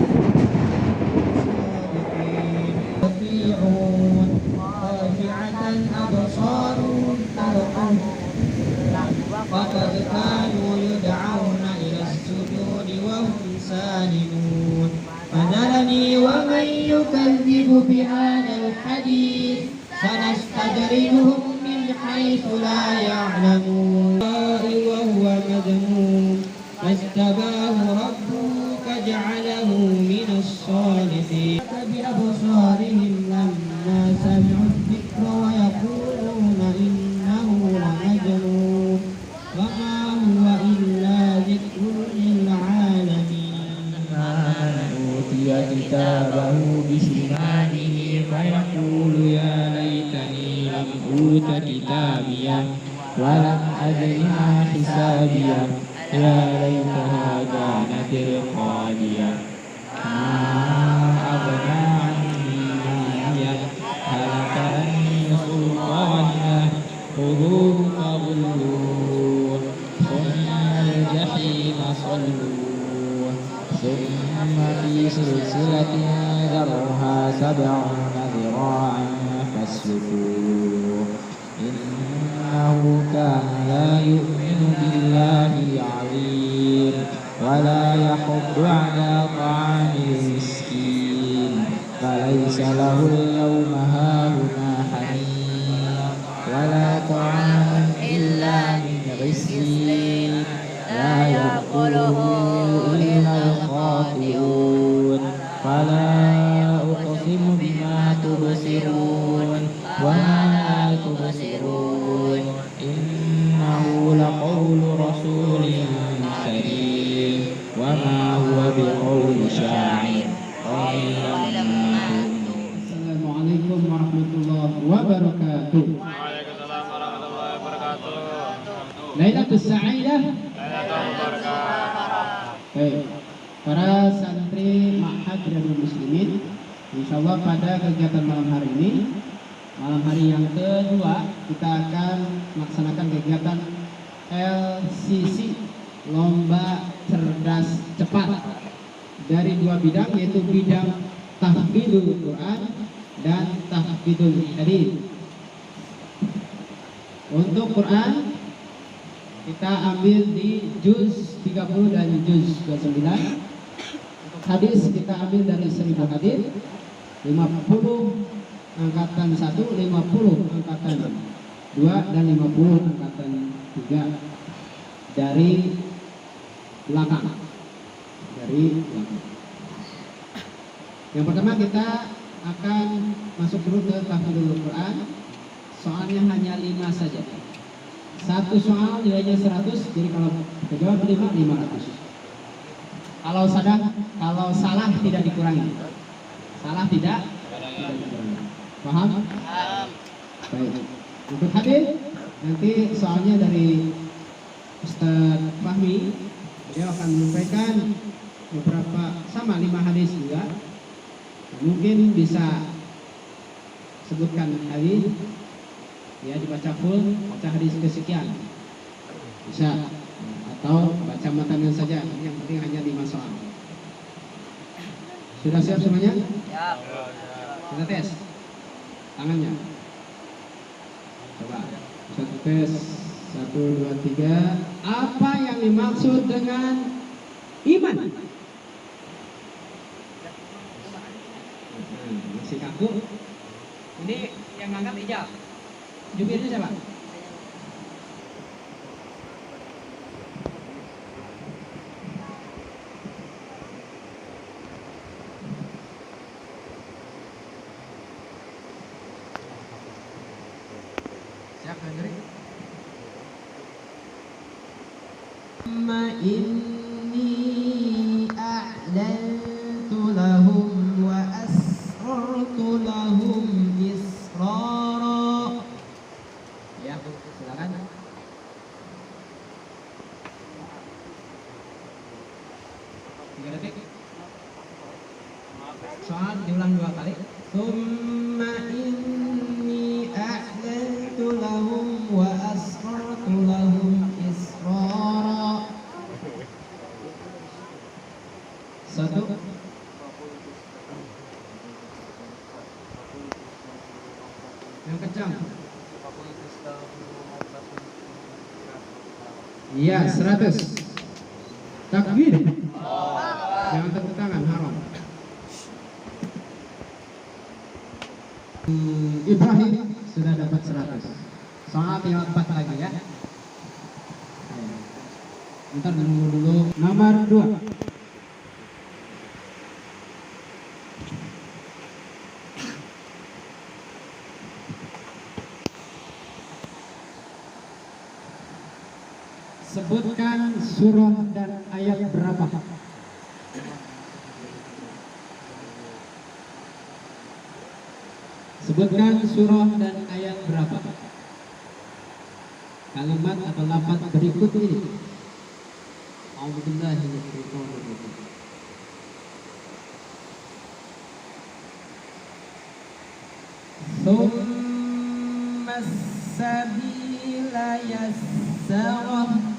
يطيعون خاشعة أبصارهم ترقهم فقد كانوا يدعون إلى السجود وهم سالمون فذرني ومن يكذب بهذا الحديث سنستدرجهم من حيث لا يعلمون وهو مذموم فاجتباه ربه فجعله من الصالحين بأبصارهم لما سمعوا الذكر ويقولون إنه لمجنون وما هو إلا ذكر للعالمين أوتي كتابه بشماله فيقول يا ليتني لم أوت كتابيه ولم أدر ما حسابيه يا ليتها كانت القاضية ما أغنى عني ماليه هلك عني سلطانيه خذوه فغلوه ثم الجحيم صلوه ثم في سلسلة ذرعها 70 ذراعا فاسلكوه إنه كان لا يؤمن بالله العظيم ولا يحض على طعام المسكين فليس له اليوم هاهنا حميم ولا طعام إلا من غسلين لا يأكله إلا الخاطئون فلا أقسم بما تبصرون وما لا تبصرون إنه لقول رسول كريم وما هو بقول شاعر قليلا ما تؤمنون. السلام عليكم ورحمة الله وبركاته. Waalaikumsalam warahmatullahi wabarakatuh. Lailatul Sa'idah. Lailatul Barakah. Baik, para santri Ma'had Riyadhul Muslimin, insyaallah pada kegiatan malam hari ini, malam hari yang kedua, kita akan melaksanakan kegiatan LCC, Lomba Cerdas Cepat, dari dua bidang, yaitu bidang tahfidul Quran dan tahfidul hadits. Untuk Quran kita ambil di juz 30 dan juz 29. Untuk hadis kita ambil dari 1000 hadis, 50 angkatan 1, 50 angkatan 2 dan 50 angkatan 3 dari belakang. Yang pertama kita akan masuk dulu ke tahfidul Quran. Soalnya hanya 5 saja. Satu soal nilainya 100, jadi kalau terjawab 5, 500. Kalau salah tidak dikurangi. Salah tidak dikurangi. Paham? Baik. Untuk hadis nanti soalnya dari Ustaz Fahmi, dia akan menyampaikan beberapa sama 5 hadis juga. Mungkin bisa sebutkan hadis, ya dibaca full, baca hadis kesekian bisa, atau baca matanan saja, yang penting hanya 5 soal. Sudah siap semuanya? Siap. Kita tes tangannya. Coba satu tes, 1, 2, 3. Apa yang dimaksud dengan iman? Masih kaku. Ini yang ngangkat ijab. Jubirnya siapa? Siap, Hendrik. Inni a'lantu lahum wa asrartu lahum israra. Ya, silakan. Tiga detik. Soal diulang 2 kali. Thumma inni a'lantu lahum wa asrartu lahum israra. 1. Yang kencang. Iya, 100. Takbir. Jangan tepuk tangan, haram. Ibrahim sudah dapat 100. Soal tinggal 4 lagi ya. Ntar menunggu dulu. Nomor 2. Sebutkan surah dan ayat berapa? Sebutkan surah dan ayat berapa? Kalimat atau lafaz berikut ini. A'udzubillahi minasyaitonir rajim. Tsumma as-sabila yassarah.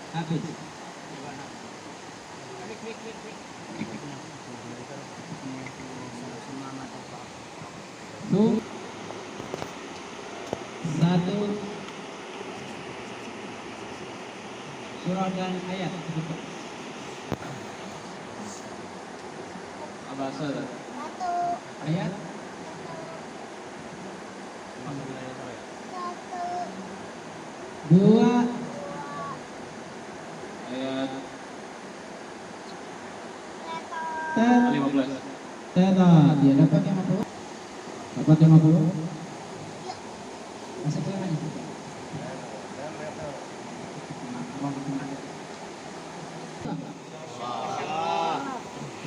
Habis. Tuh. 1. Surah dan ayat. Abasa. Ayat. Dua. Ayat Tet. 15. Teta. Dia dapat 50. Dapat 50. Masuk ke lagi.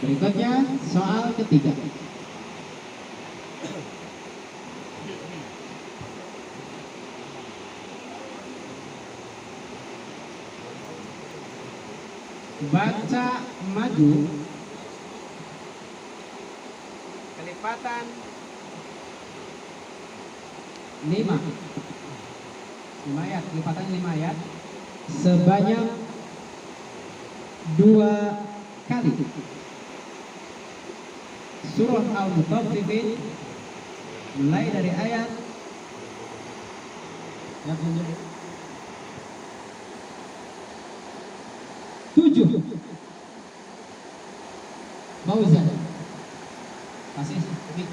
Berikutnya soal ketiga. Baca maju Kelipatan 5 ayat, kelipatan 5 ayat sebanyak 2 kali. Surah Al-Mutaffifin mulai dari ayat yang 7. Fauzan. Kasih Mik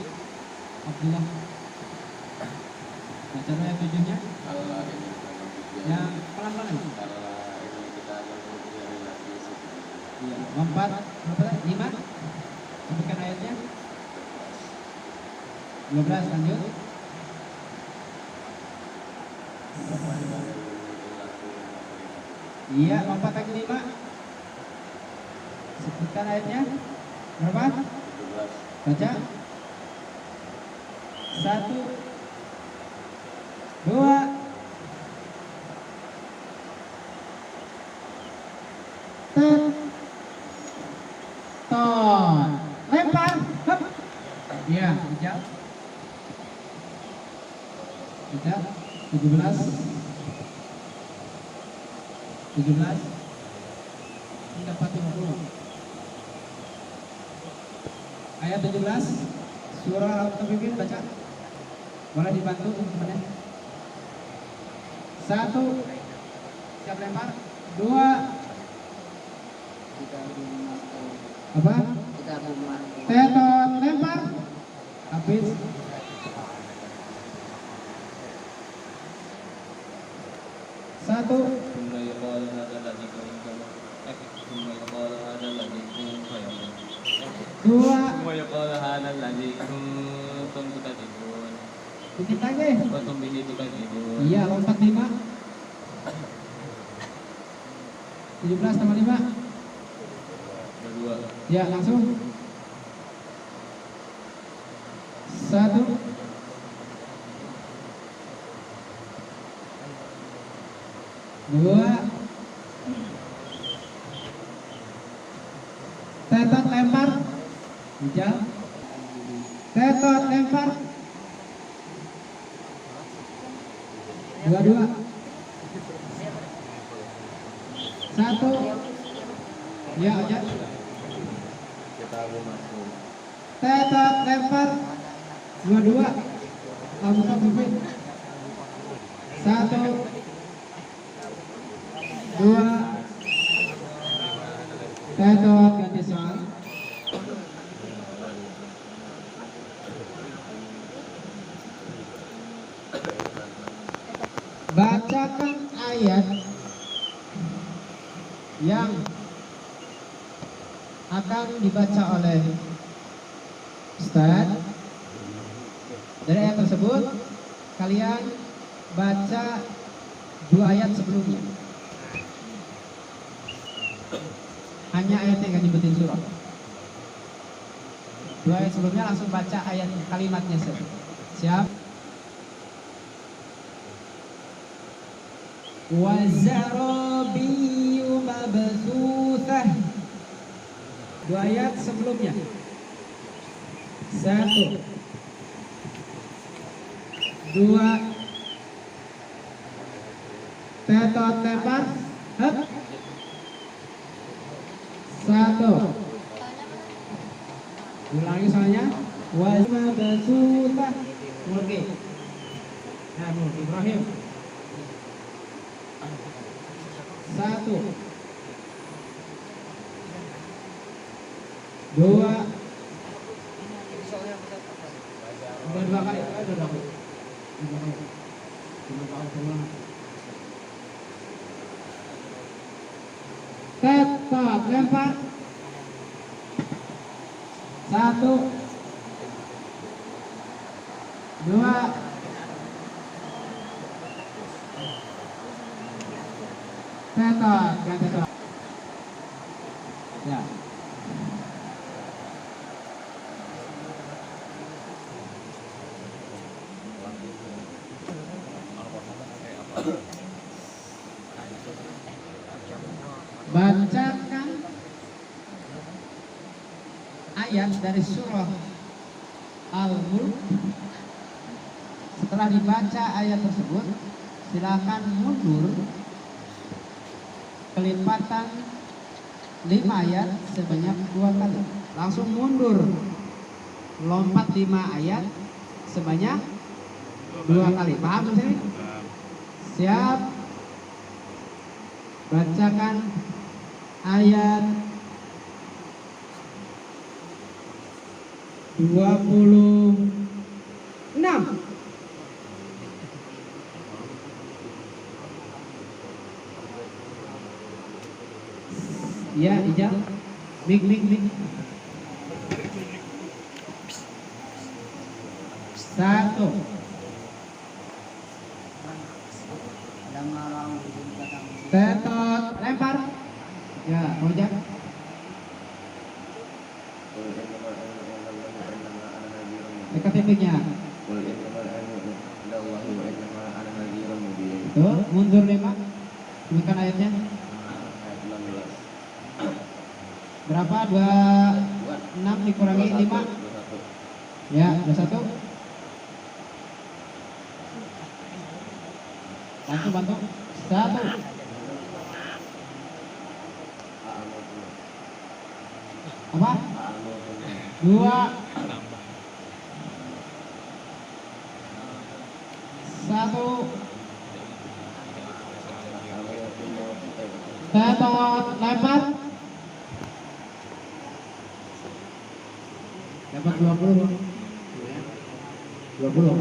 Abdullah. Baca ayat 7-nya. Yang pelan-pelan. Iya, 4, berapa? 5. Sebutkan ayatnya. 12, lanjut. Iya, 4 lagi 5. Sebutkan ayatnya. Berapa? Baca. 1, 2, 3. Lempar. Hup. Iya, hijau. Hijau. 17. 17. Ini dapat 50. Ayat 17 surah Al-Mutaffifin, baca. Boleh dibantu teman-temannya. 1. Siap lempar. 2. Apa? Tetot lempar. Habis. 1. Dua. 2. Dikit lagi. Iya, lompat 5. 17 tambah 5. Ya, langsung. 1. 2. Tetot lempar. Hijau. Tetot lempar. 22. 1. Ya aja. Tetot lempar. 22. Langsung pimpin. 1. 2. Tetot ganti soal. Bacakan ayat yang akan dibaca oleh Ustaz. Dari ayat tersebut kalian baca 2 ayat sebelumnya. Hanya ayat yang nyebutin surah. 2 ayat sebelumnya langsung baca ayat kalimatnya saja. Siap? Wazarabiyyu mabthuthah. 2 ayat sebelumnya. 1. 2. Tetot lempar. Hep. 1. Ulangi soalnya. Wazarabiyyu. Mulki. Nah, Mulki Ibrahim. 1. 2. Udah 2 kali. Tetot lempar. 1. 2. Tetot ganti soal. Ya. Bacakan ayat dari surah Al-Mulk. Setelah dibaca ayat tersebut, silakan mundur kelipatan 5 ayat sebanyak 2 kali. Langsung mundur, lompat 5 ayat sebanyak 2 kali. Paham sih? Siap? Bacakan ayat 26. Ya, Ijal. Mik. 1. Tetot lempar. Ya, ojek. Dekat titiknya. Tuh, mundur 5. Bukan ayatnya. Berapa? 26 dikurangi 5. Ya, 21. Bantu. 1. 2. 1. Tetot lempar. Dapat 20. 20.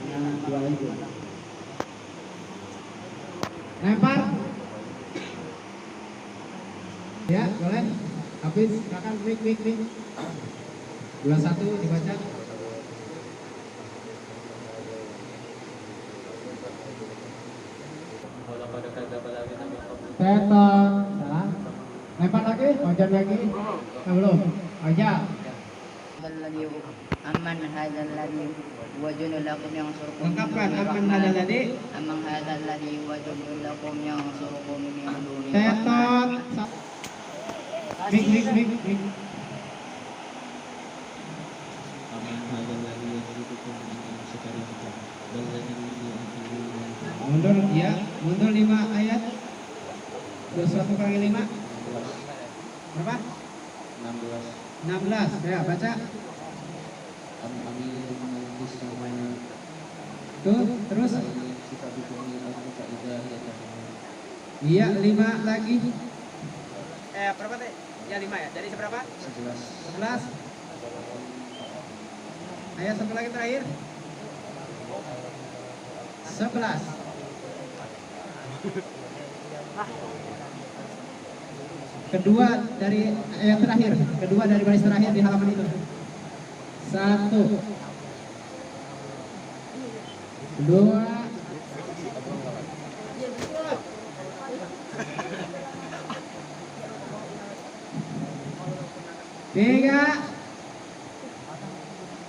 Nah, 2 lagi. Lempar. Ya, boleh. Habis, silakan mik. 21 dibaca. Tetot. Salah. Lempar lagi. Ojan lagi. Belum. Ojan. Amman hadzal ladzi wajadun lakum yansurukum. Lengkapkan. Amman hadzal ladzi. Amman hadzal ladzi wajadun lakum yansurukum min dunihi. Tetot. Mik. Mundur ya, mundur 5 ayat. 21 kali 5. Berapa? 16. Ya, baca. Tuh, terus. Iya, 5 lagi. Berapa teh? Ya 5 ya. Jadi seberapa? 11. Ayat satu lagi terakhir. 11. Kedua dari ayat terakhir, kedua dari baris terakhir di halaman itu. 1, 2, 3,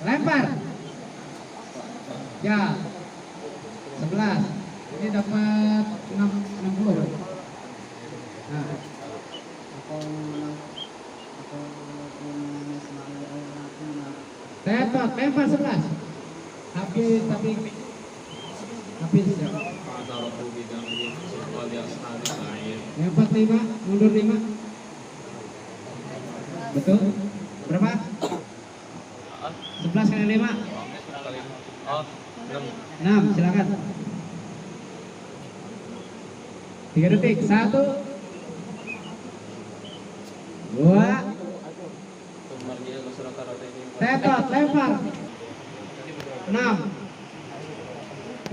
lempar. Ya, 11. Ini dapat 60. Nah, tetot, lempar 11. Habis tapi habis ya. Lempar 5, mundur 5. Betul? Berapa? 11 kali 5. 6, silakan. 3 detik. 1, 2. Tetot, lempar. 6.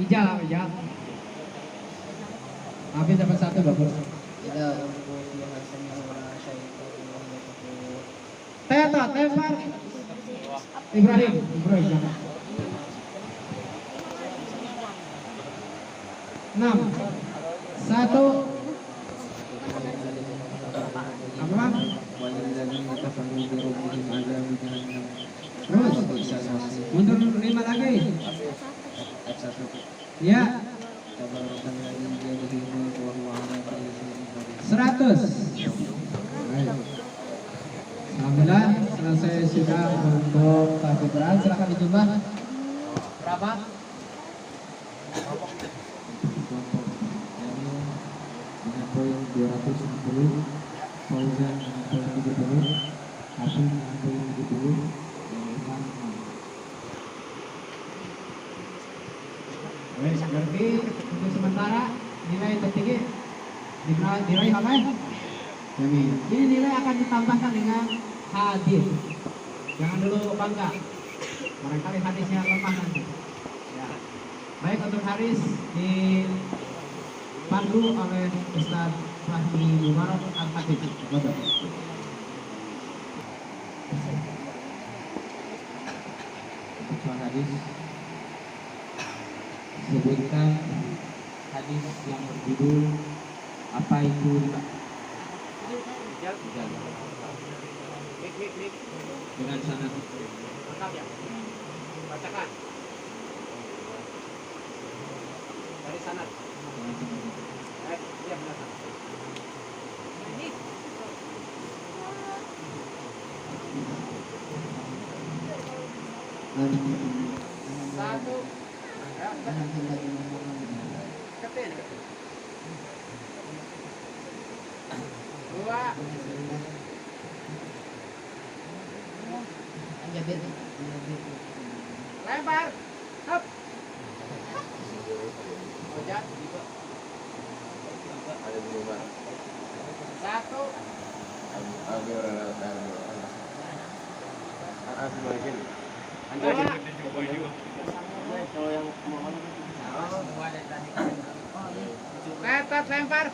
Ijal. Habis dapat 1, bagus. Tetot, lempar. Ibrahim. 6. 1. Apa? Terus. Mundur 5 lagi. Ya. 100. Alhamdulillah selesai sudah untuk takbiran. Silakan dijumlah. Berapa? Dengan poin 260, Fauzan dengan poin 70, Hasim dengan poin 70, dan Imam 6. Baik, berarti untuk sementara nilai tertinggi diraih oleh Jamil. Ini nilai akan ditambahkan dengan hadis. Jangan dulu bangga. Barangkali hadisnya lemah nanti. Ya. Baik, untuk Haris dipandu oleh Ustaz Fahmi Mubarak Al-Hatib. Betul. Untuk hadis, sebutkan hadis yang berjudul apa itu riba. Dengan sanad. Lengkap ya? Bacakan. Dari sanad. Iya benar. Satu. Ketin. 2. Lempar. Hop. Ojak. 1. Tetot, lempar.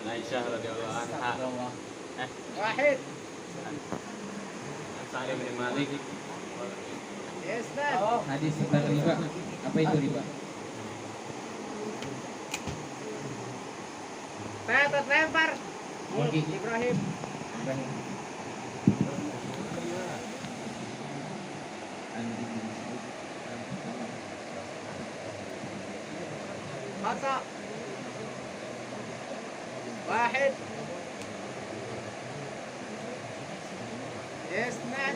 Aisyah radhiyallahu anha. Wahid. Sa'id bin Malik. Yes, Dad. Hadis tentang riba. Apa itu riba? Tetot, Ustaz lempar. Ibrahim. خطأ. واحد. اثنان.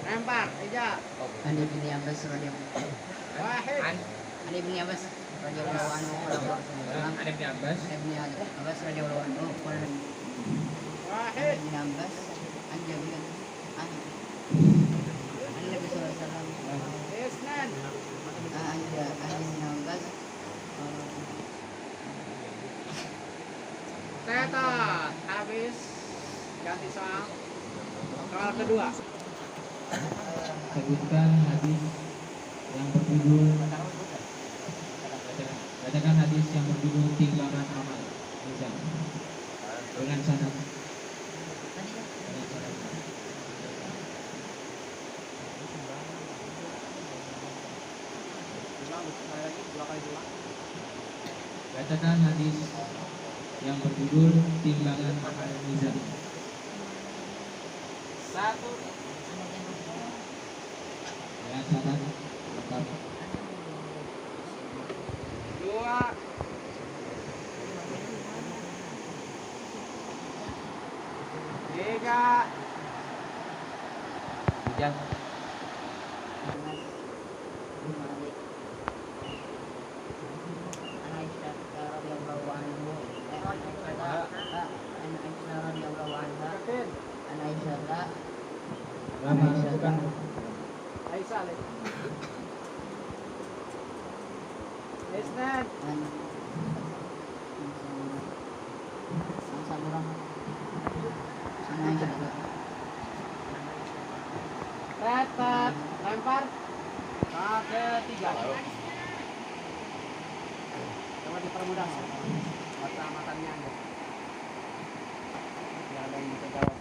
lempar. Ija. عن ابن عباس رضي الله واحد. عن ابن عباس رضي الله عنه قال Ada Ibn Abbas. ابن عباس رضي الله عنه قال واحد. ابن عباس عن جابر عن النبي صلى الله عليه وسلم اثنان. عن ابن عباس Tetot. Habis. Ganti soal. Soal kedua. Sebutkan hadis yang berjudul bacakan hadis yang berjudul timbangan amal mizan dengan sanad. Bacakan hadis yang berjudul timbangan amal mizan. Satu. Ya, sanad lengkap. Dua. Tiga. Hujan. Aisyah. Isnan. Tetot. Lempar. Soal ketiga. Coba dipermudah. Mata-matanya aja. Biar ada yang bisa jawab.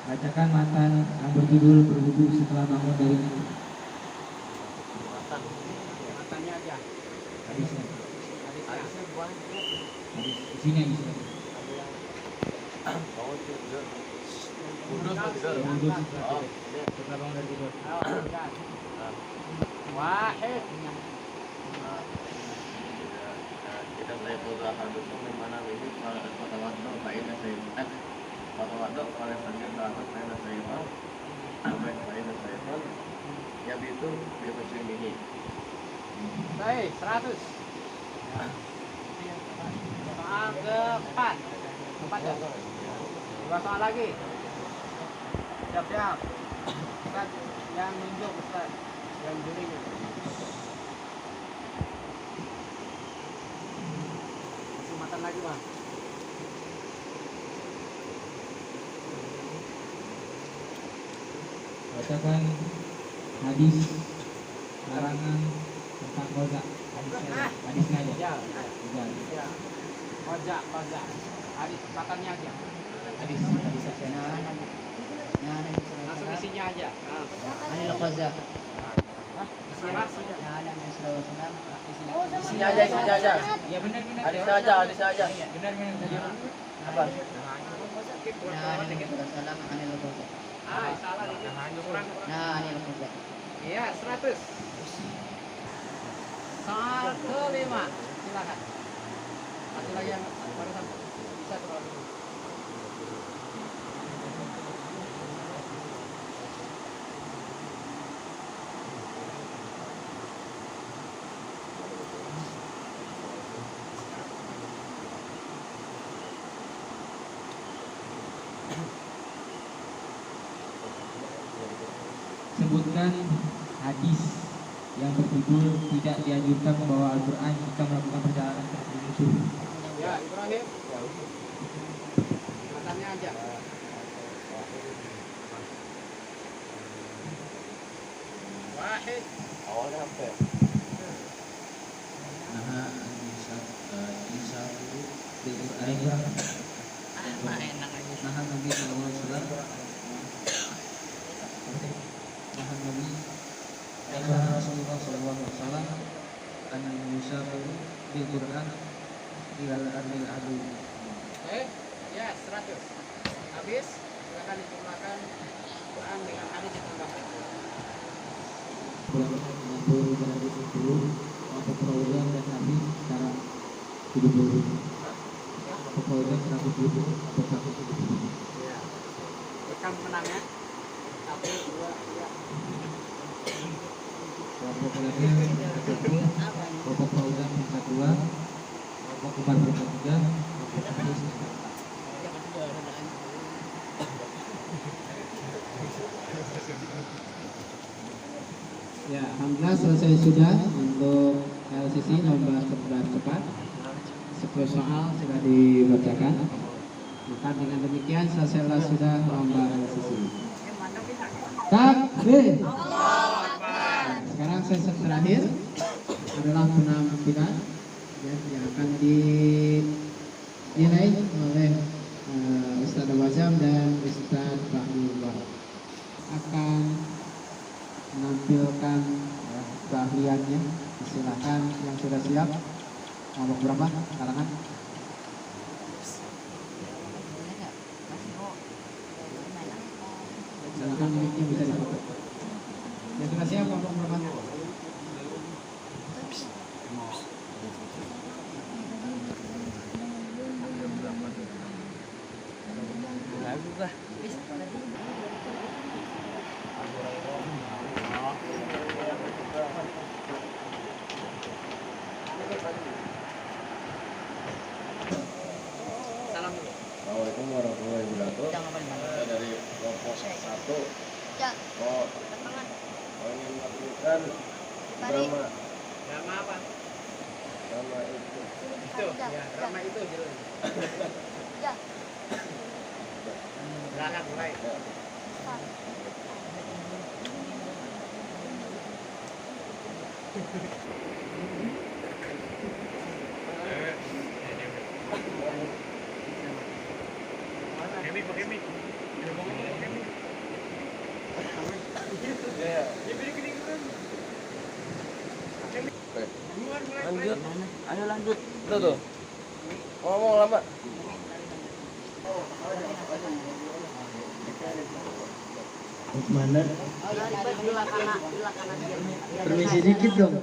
Bacakan matan yang berjudul berwudu setelah bangun dari tidur. Matanya aja. Hadisnya. Hadisnya buang. Hadis isinya isinya. Berwudu setelah bangun dari tidur. Wahid. Kita saya putra hadukum di mana ini kota waktu faedah saya kota waktu oleh sanjung dapat faedah saya baik faedah saya ya itu musim ini. Baik, 100. Soal keempat. Empat ya? Dua soal lagi. Siap-siap. Ustaz, yang nunjuk Ustaz. Yang jurinya. Kesempatan lagi, Bang. Bacakan hadis larangan tentang roza. Hadisnya aja. Ya. Hujan. Ya. Koja. Hadis kesempatannya aja. Hadis saja. Langsung isinya aja. Anil Qaza Isinya. Isinya aja. Ya benar. Hadis aja. Benar. Apa? Nah anil Qaza anil Qaza Salah dikit. Kurang. nah anil Qaza Iya, 100. Soal kelima. Silakan. Satu lagi yang baru sampai. Bisa terlalu. Sebutkan hadis yang berjudul tidak dianjurkan membawa Al-Quran jika melakukan perjalanan ke negeri musuh. Ya, Ibrahim. Matanya aja. Wahid. Awalnya apa? Nah, Isa bil Qur'an. Nah, Nabi sallallahu alaihi wasallam. Nah, Nabi Rasulullah sallallahu alaihi wasallam hadis, silakan diterjemahkan Quran dengan hadis ditambahkan. Keperluan dan habis secara 70. Keperluan 100.000 atau 170. Ya. Rekam menangnya. 1, 2, 3. Kelompok belajar kelompok Fauzan peringkat 2, kelompok Umar peringkat 3, kelompok Hafiz peringkat 4. Ya, alhamdulillah selesai sudah untuk LCC lomba cerdas cepat. 10 soal sudah dibacakan. Maka dengan demikian selesailah sudah lomba LCC. Takbir. Sekarang sesi terakhir adalah penampilan yang akan dinilai oleh Ustaz Wazam dan Ustaz Fahmi akan menampilkan keahliannya. Silakan yang sudah siap. Nomor berapa kalangan? Silakan mic-nya bisa difoto. Yang sudah siap kelompok berapa? Assalamualaikum warahmatullahi wabarakatuh. Saya dari kelompok 1. Ingin melakukan drama. Drama apa? Drama itu. Itu. Ya, drama itu jelas. Ya. Silakan mulai. Ya. Lanjut. Ayo lanjut. Udah tuh. Ngomong lama. Mana? Permisi dikit dong.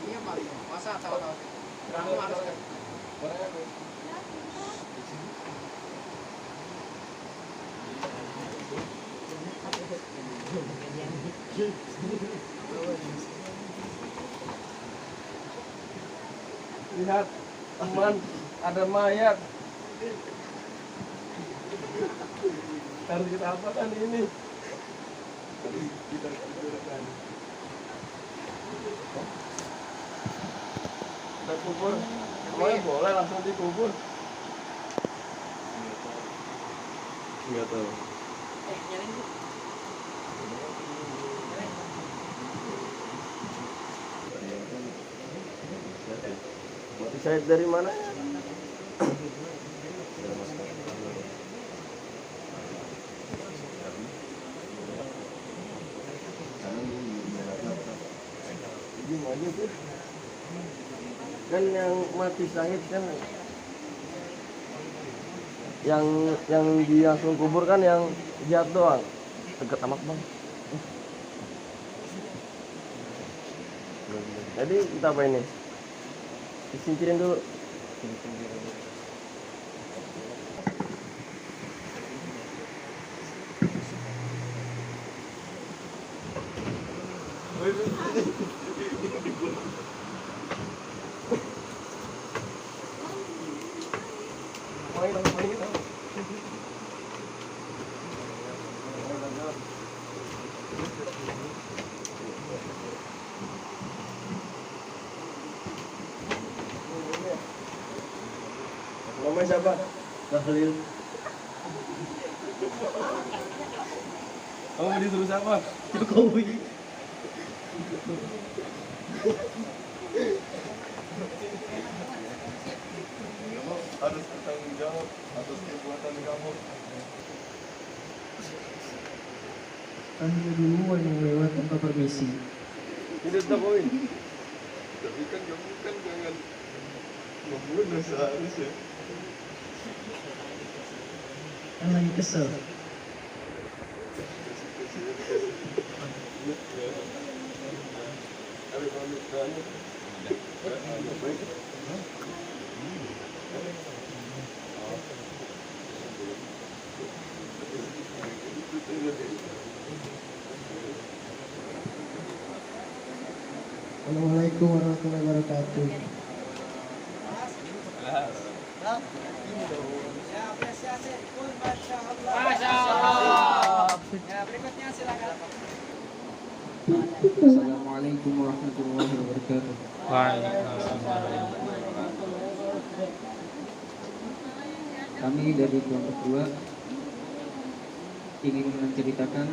Iya, Pak. Masa tahu-tahu. Kamu harus Lihat teman, ada mayat. Harus kita apakan ini? Kita kubur. Semuanya boleh langsung dikubur. Enggak tahu. Saya dari mana? Kan yang mati syahid kan yang dia langsung kubur kan yang jihad doang. Dekat amat bang. Jadi kita apa ini? Disingkirin dulu. Namanya siapa? Bahlil. Kamu disuruh siapa? Jokowi. Kamu harus bertanggung jawab atas perbuatan kamu. tahiyah dulu yang lewat tanpa permisi. Tidak tahu ini. Tapi kan kamu kan jangan membunuh seharusnya. Kan lagi kesel. Assalamualaikum warahmatullahi wabarakatuh. Masya Allah. Ya, berikutnya silakan. Assalamualaikum warahmatullahi wabarakatuh. Kami dari kelompok 2 ingin menceritakan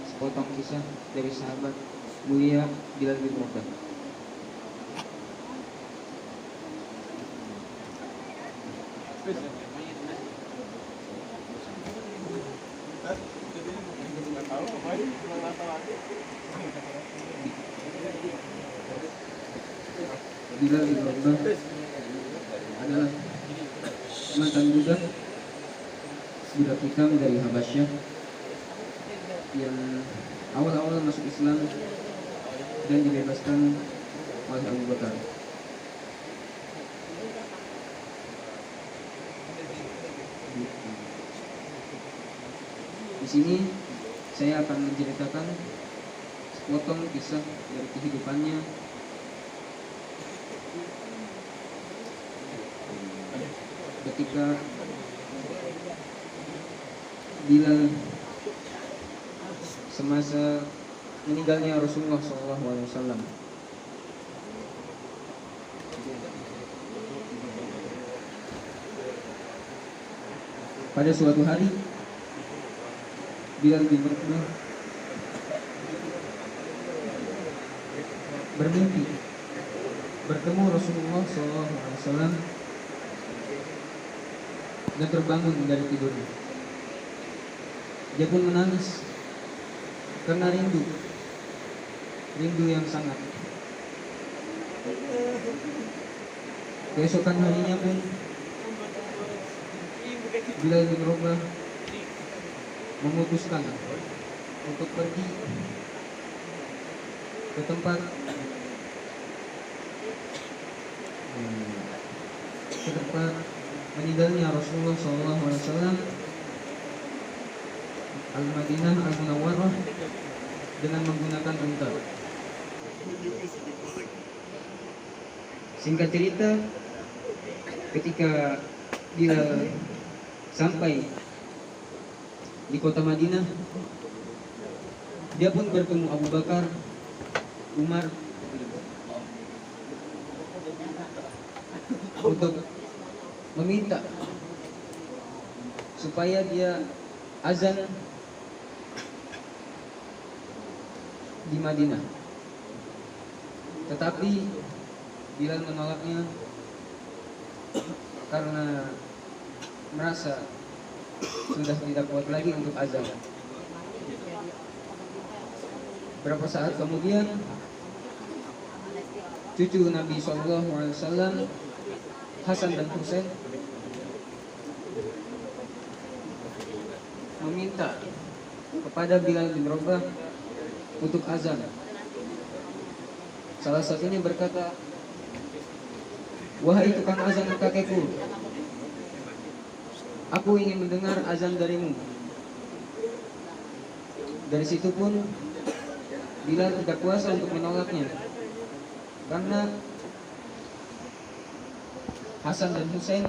sepotong kisah dari sahabat mulia Bilal bin Rabah. Bilal bin Rabah adalah mantan budak hitam dari Habasyah yang awal-awal masuk Islam dan dibebaskan oleh Abu Bakar. Di sini saya akan menceritakan sepotong kisah dari kehidupannya ketika Bilal semasa meninggalnya Rasulullah SAW. Pada suatu hari Bilal bin Rabah bermimpi bertemu Rasulullah SAW dan terbangun dari tidurnya. Dia pun menangis karena rindu yang sangat. Keesokan harinya pun Bilal bin Rabah memutuskan untuk pergi ke tempat meninggalnya Rasulullah SAW, Al-Madinah Al-Munawwarah, dengan menggunakan unta. Singkat cerita, ketika Bilal sampai di kota Madinah, dia pun bertemu Abu Bakar, Umar, untuk meminta supaya dia azan di Madinah. Tetapi Bilal menolaknya karena merasa sudah tidak kuat lagi untuk azan. Berapa saat kemudian cucu Nabi SAW, Hasan dan Husain, meminta kepada Bilal bin Rabah untuk azan. Salah satunya berkata, "Wahai tukang azan kakekku, aku ingin mendengar azan darimu." Dari situ pun Bilal tidak kuasa untuk menolaknya, karena Hasan dan Husain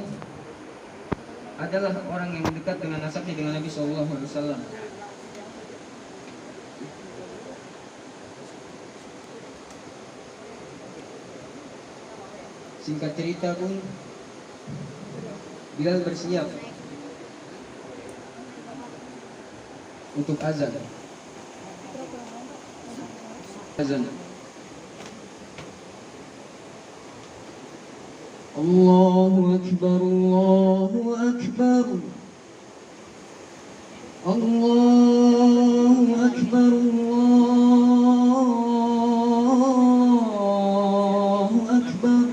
adalah orang yang dekat dengan nasabnya dengan Nabi SAW. Singkat cerita pun Bilal bersiap untuk azan. Allahu Akbar, Allahu Akbar, Allahu أكبر الله أكبر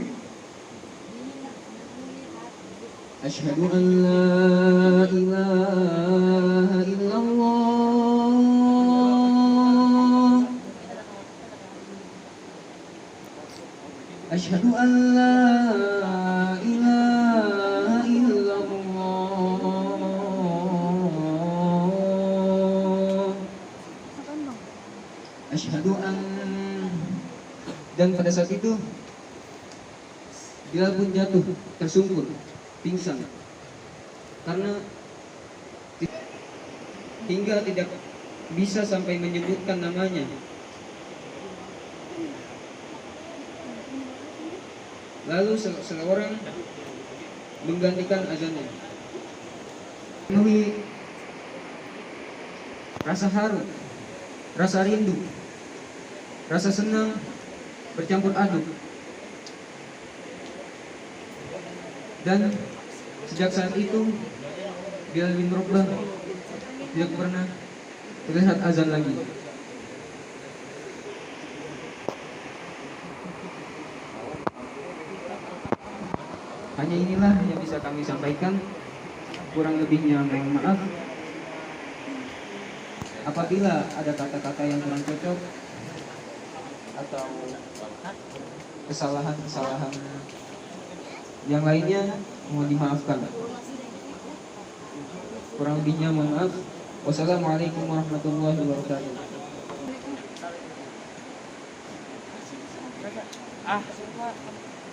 أشهد أن لا إله إلا الله أشهد أن لا إله إلا الله Asyhadu an. Dan pada saat itu dia pun jatuh tersungkur pingsan karena hingga tidak bisa sampai menyebutkan namanya. Lalu seseorang menggantikan azannya. Memenuhi rasa haru, rasa rindu, rasa senang bercampur aduk. Dan sejak saat itu Bilal bin Rabah tidak pernah terlihat azan lagi. Hanya inilah yang bisa kami sampaikan. Kurang lebihnya mohon maaf. Apabila ada kata-kata yang kurang cocok atau kesalahan-kesalahan yang lainnya, mohon dimaafkan. Kurang lebihnya mohon maaf. Wassalamualaikum warahmatullahi wabarakatuh.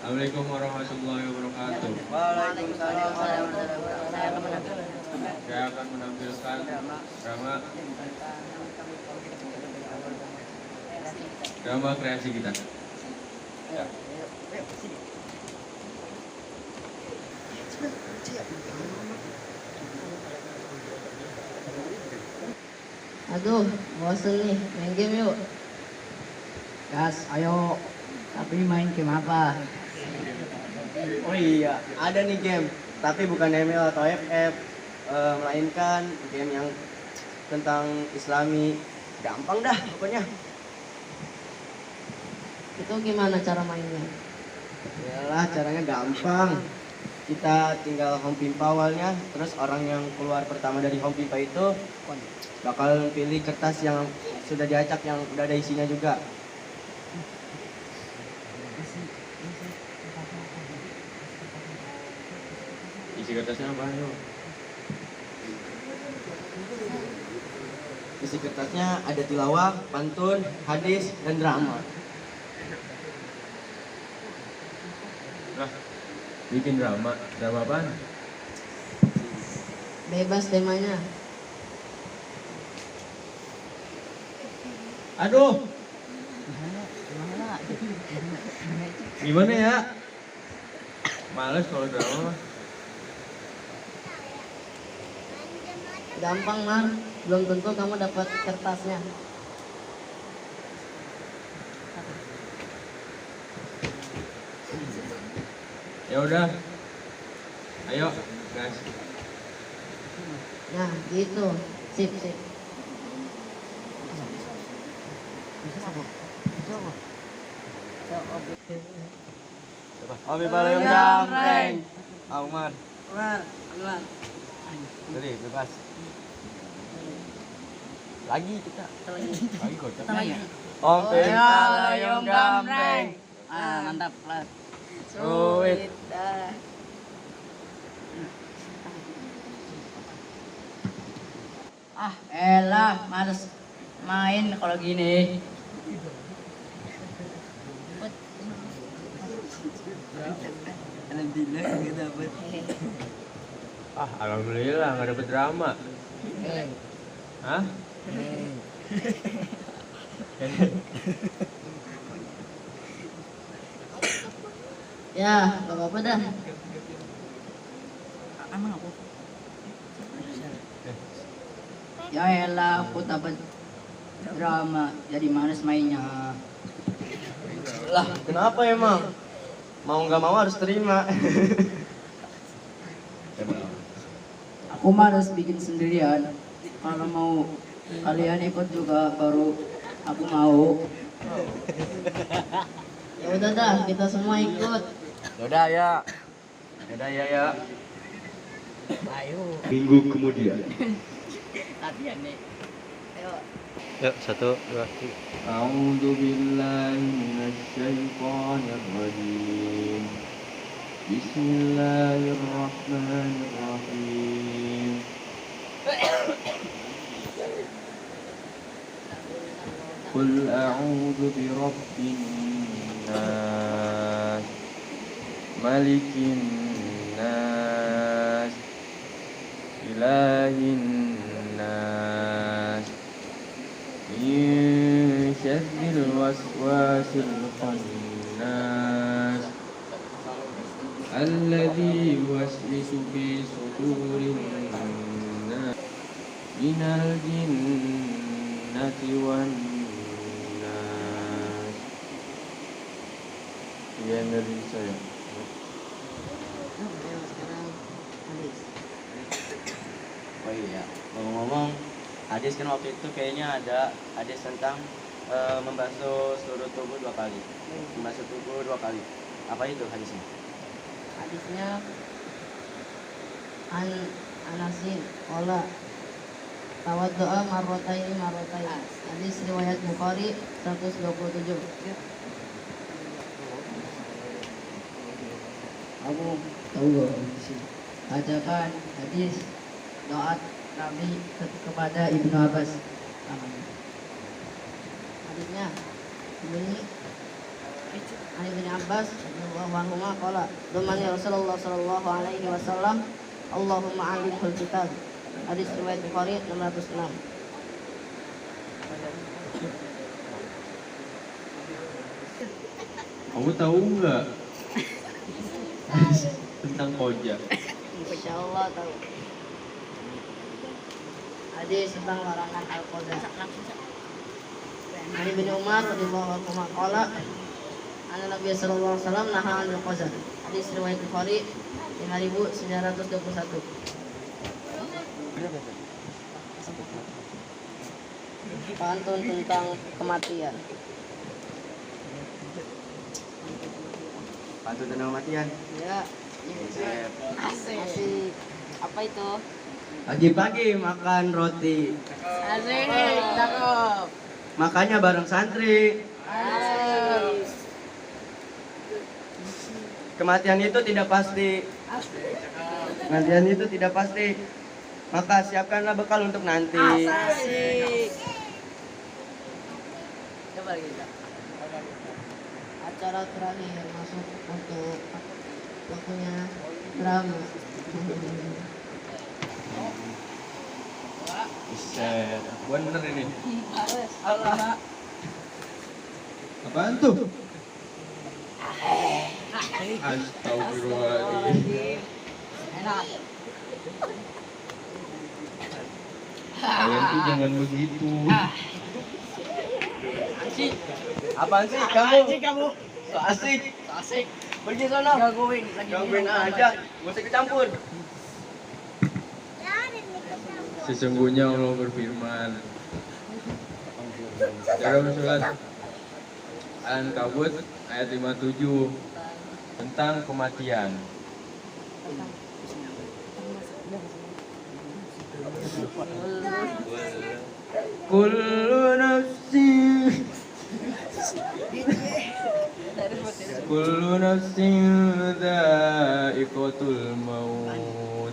Assalamualaikum warahmatullahi wabarakatuh. Waalaikumsalam warahmatullahi wabarakatuh. Saya akan menampilkan drama kreasi kita. Ya. Aduh, bosen nih, main game yuk. Gas, ayo. Tapi main game apa? Oh iya, ada nih game, tapi bukan ML atau FF, melainkan game yang tentang Islami. Gampang dah pokoknya. Itu gimana cara mainnya? Yalah, caranya gampang. Kita tinggal home pimpa awalnya, terus orang yang keluar pertama dari home pimpa itu bakal pilih kertas yang sudah diacak, yang udah ada isinya juga. Isi kertasnya apa yuk? Isi kertasnya ada tilawah, pantun, hadis, dan drama. Lah, bikin drama apaan? Bebas temanya. Aduh, gimana ya? Males kalau drama. Gampang, Mar. Belum tentu kamu dapat kertasnya. Ya udah, ayo guys. Nah, gitu. Sip. Obi Balem Jamreng. Umar. Jadi bebas. Lagi kita. Lagi kocak. Om Balem Jamreng. Mantap, kelas. Sweet. Elah, males main kalau gini. Alhamdulillah nggak dapet drama. Hah? Ya, gak apa-apa dah. Ya elah, aku dapat drama, jadi males mainnya. Lah, kenapa emang? Mau nggak mau harus terima. Aku males bikin sendirian. Kalau mau Kalian ikut juga baru aku mau. Ya udah dah, kita semua ikut. Yaudah ya. Yaudah ya. Ayo. Minggu kemudian. Latihan nih. Ayo. Yuk, 1, 2, 3. A'udzu billahi minasy syaithanir rajim. Bismillahirrahmanirrahim. Qul a'udzu birabbin nas, malikin nas, ilahin nas, min syarril waswasil khannas, alladzi yuwaswisu fi sudurin nas, minal jinnati wan nas. Sekian dari saya. Oh iya, ngomong-ngomong, hadis kan waktu itu kayaknya ada hadis tentang membasuh seluruh tubuh 2 kali. Membasuh tubuh 2 kali. Apa itu hadisnya? Hadisnya an Anasin qala tawaddu'a marrataini. Hadis riwayat Bukhari 127. Aku tahu bacakan hadis doa Nabi kepada Ibnu Abbas. Hadisnya bunyi Ali bin Abbas radhiyallahu anhu qala domani Rasulullah sallallahu alaihi wasallam Allahumma alimhul kitab. Hadis riwayat Bukhari 606. Kamu tahu nggak tentang koja? Insyaallah tahu. Hadis tentang larangan al-qadha. Ali bin Umar radhiyallahu anhu qala anna Nabi sallallahu alaihi wasallam naha 'anil qadha. Hadis riwayat Bukhari 5921. Pantun tentang kematian. Pantun tentang kematian. Ya. Asik. Apa itu? Pagi-pagi makan roti. Asik, cakep. Makanya bareng santri. Asik. Kematian itu tidak pasti. Kematian itu tidak pasti. Maka siapkanlah bekal untuk nanti. Asik. Coba lagi. Acara terakhir masuk untuk waktunya drama. Buset, bener ini. Allah. Apaan tuh? Astagfirullahaladzim. Enak. Kalian tuh jangan begitu. Asik. Apaan sih kamu? Asik kamu. So asik. Asik. Pergi sana. Gangguin lagi. Gangguin aja. Gak usah kecampur. Sesungguhnya Allah berfirman dalam surat Al-Ankabut ayat 57 tentang kematian. Kullu nafsin dha'iqatul maut.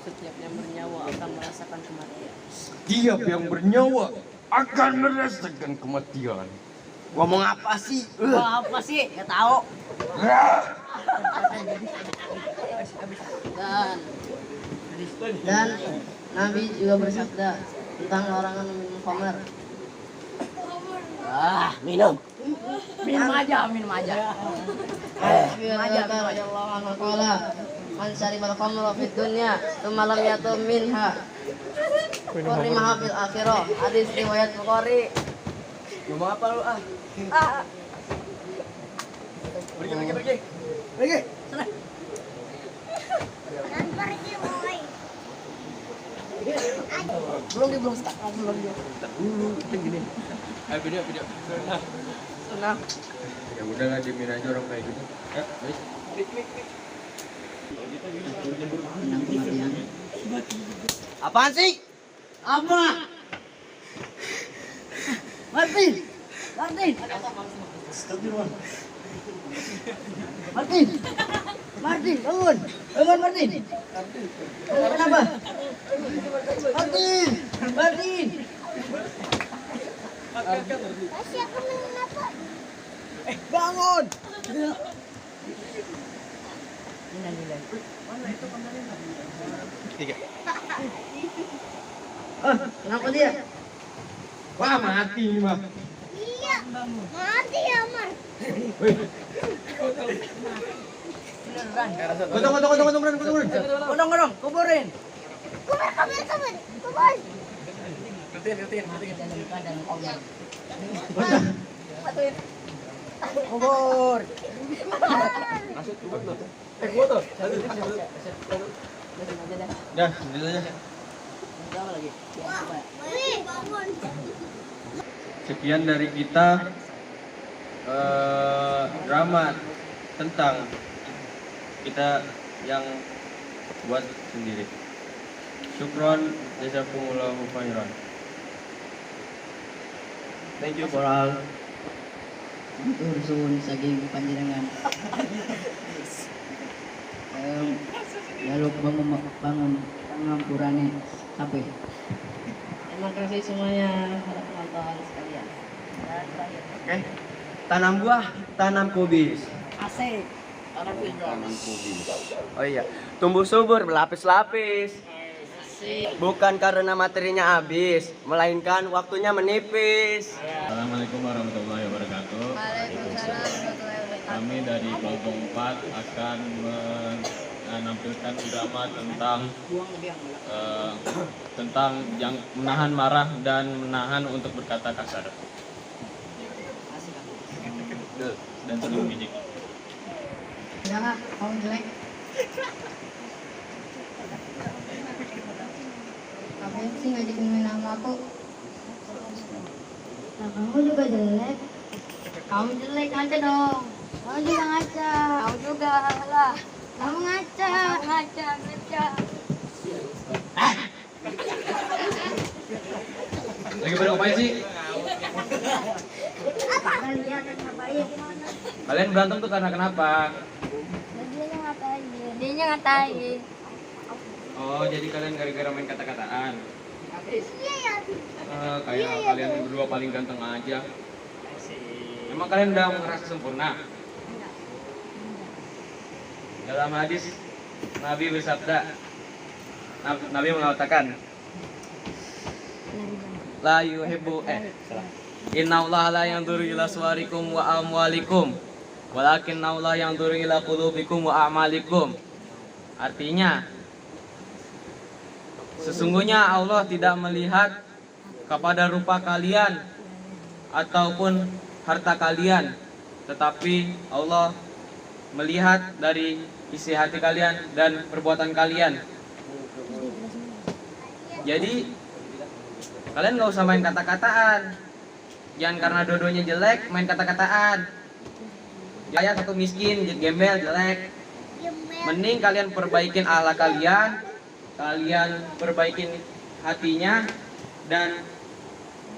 Setiap yang bernyawa akan merasakan kematian. Setiap yang bernyawa akan merasakan kematian. Ngomong apa sih? Apa sih? Gak tahu. Dan Nabi juga bersabda tentang larangan minum khamr. Minum. Minum aja. Minum aja. Radhiyallahu anhu qala man syaribal khamra fid dunya tsumma lam yatum minha hurrimaha fil akhirah. Hadis riwayat Bukhari. Ngomong apa lu ah? Pergi. Pergi. Sana. Dan pergi, boy. Belum start. Belum dia. Dulu kan gini. Ayo video. Senang. Ya udahlah diemin aja orang kayak gitu. Ya, guys. Apaan sih? Apa? Martin. Martin, bangun. Bangun Martin. Kenapa? Martin. Masih aku kenapa? Bangun. Kenapa dia? Wah, mati nih, Mah. Iya. Mati ya, Mar. Godong, kuburin. Kubur. Kubur. Dah, ambil aja. Wih, bangun. Sekian dari kita drama tentang kita yang buat sendiri. Syukron, jazakumullahu khairan. Thank you for all. Matur suwun saking panjenengan. Lalu bangun pengampurane kabeh. Terima kasih semuanya para penonton sekalian. Dan terakhir. Oke. Tanam buah, tanam kubis. Asik. Oh iya, tumbuh subur berlapis-lapis. Bukan karena materinya habis, melainkan waktunya menipis. Assalamualaikum warahmatullahi wabarakatuh. Waalaikumsalam warahmatullahi wabarakatuh. Kami dari kelompok 4 akan menampilkan drama tentang yang menahan marah dan menahan untuk berkata kasar. Dan sebelum bijik. Jangan, kamu jelek. Ngapain sih ngajakin nama aku? Nah, kamu juga jelek. Kamu jelek aja dong. Kamu juga ngaca. Kamu juga lah. Kamu ngaca. Lagi pada ngapain sih? Kalian ngapain? Kalian berantem tuh karena kenapa? Dia ngatain. Oh, jadi kalian gara-gara main kata-kataan. Iya ya. Kayak kalian berdua paling ganteng aja. Emang kalian udah merasa sempurna? Dalam hadis Nabi bersabda, Nabi mengatakan, la yuhibbu innallaha la yanzuru ila suwarikum wa amwalikum walakinnallaha yanzuru ila qulubikum wa a'malikum. Artinya, sesungguhnya Allah tidak melihat kepada rupa kalian ataupun harta kalian, tetapi Allah melihat dari isi hati kalian dan perbuatan kalian. Jadi kalian nggak usah main kata-kataan. Jangan karena dua-duanya jelek main kata-kataan. Kaya satu miskin, gembel, jelek. Mending kalian perbaikin akhlak kalian, kalian perbaikin hatinya dan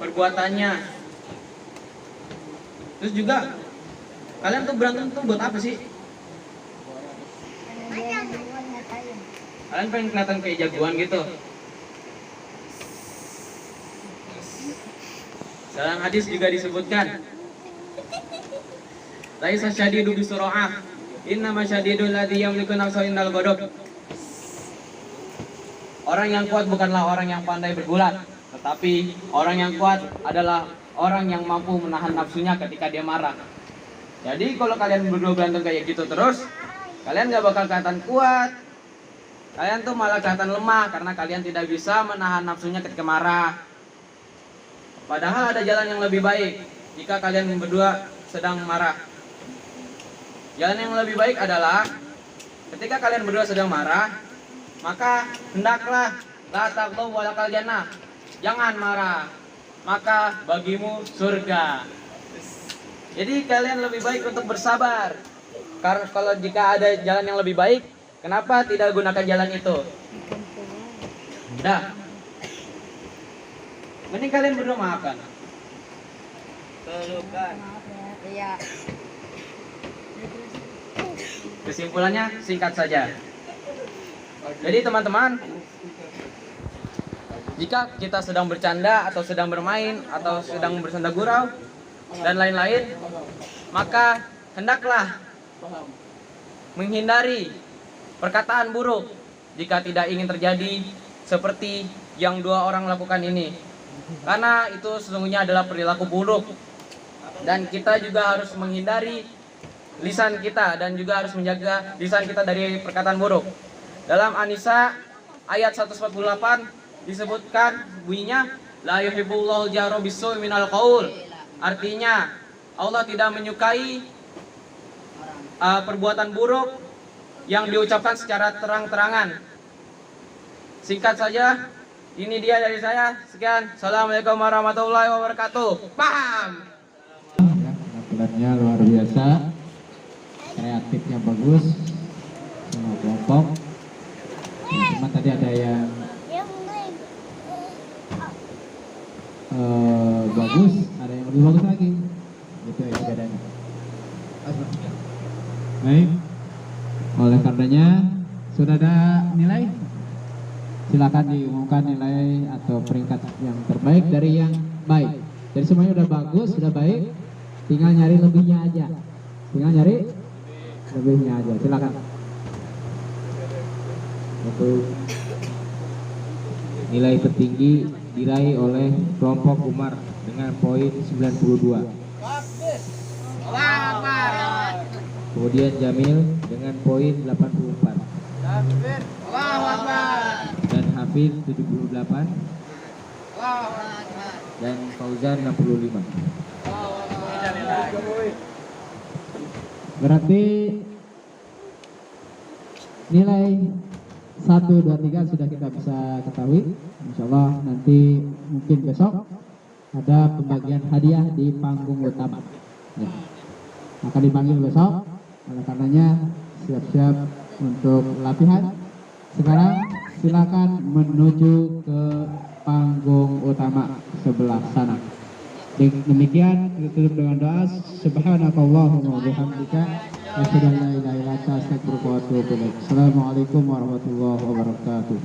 perbuatannya. Terus juga kalian tuh berantem tuh buat apa sih? Kalian pengen kelihatan kayak jagoan gitu. Dalam hadis juga disebutkan, laisa syadidu bisura'ah, innama syadidul ladzi yamliku nafsahu indal ghadab. Orang yang kuat bukanlah orang yang pandai bergulat, tetapi orang yang kuat adalah orang yang mampu menahan nafsunya ketika dia marah. Jadi kalau kalian berdua berantem kayak gitu terus, kalian gak bakal kelihatan kuat. Kalian tuh malah kelihatan lemah karena kalian tidak bisa menahan nafsunya ketika marah. Padahal ada jalan yang lebih baik jika kalian berdua sedang marah. Jalan yang lebih baik adalah ketika kalian berdua sedang marah, maka hendaklah la taghdab walakal jannah. Jangan marah, maka bagimu surga. Jadi kalian lebih baik untuk bersabar. Karena kalau jika ada jalan yang lebih baik, kenapa tidak gunakan jalan itu? Dah. Mending kalian berdua maafkan. Pelukan. Iya. Kesimpulannya singkat saja. Jadi teman-teman, jika kita sedang bercanda atau sedang bermain atau sedang bersanda gurau dan lain-lain, maka hendaklah menghindari perkataan buruk jika tidak ingin terjadi seperti yang dua orang lakukan ini. Karena itu sesungguhnya adalah perilaku buruk. Dan kita juga harus menghindari lisan kita dan juga harus menjaga lisan kita dari perkataan buruk. Dalam An-Nisa ayat 148 disebutkan bunyinya la yuhibbullahu jahra bis-su'i minal qaul. Artinya Allah tidak menyukai perbuatan buruk yang diucapkan secara terang-terangan. Singkat saja, ini dia dari saya. Sekian. Assalamualaikum warahmatullahi wabarakatuh. Paham? Penampilannya luar biasa, kreatifnya bagus, semua kelompok. Cuma tadi ada yang bagus, ada yang lebih bagus lagi. Gitu ya bedanya. Baik. Oleh karenanya sudah ada nilai. Silakan diumumkan nilai atau peringkat yang terbaik dari yang baik. Jadi semuanya udah bagus, sudah baik. Tinggal nyari lebihnya aja. Tinggal nyari lebihnya aja. Silakan. Untuk nilai tertinggi diraih oleh kelompok Umar dengan poin 92. Kemudian Jamil dengan poin 84. Dan Hafid 78. Dan Fauzan 65. Berarti nilai 1, 2, 3 sudah kita bisa ketahui. Insya Allah nanti mungkin besok ada pembagian hadiah di panggung utama ya. Akan dipanggil besok. Oleh karenanya siap-siap untuk latihan. Sekarang silakan menuju ke panggung utama sebelah sana. Demikian ditutup dengan doa. Subhanakallahumma wa bihamdika asyhadu an la ilaha illa anta astaghfiruka wa atubu ilaik. Assalamualaikum warahmatullahi wabarakatuh.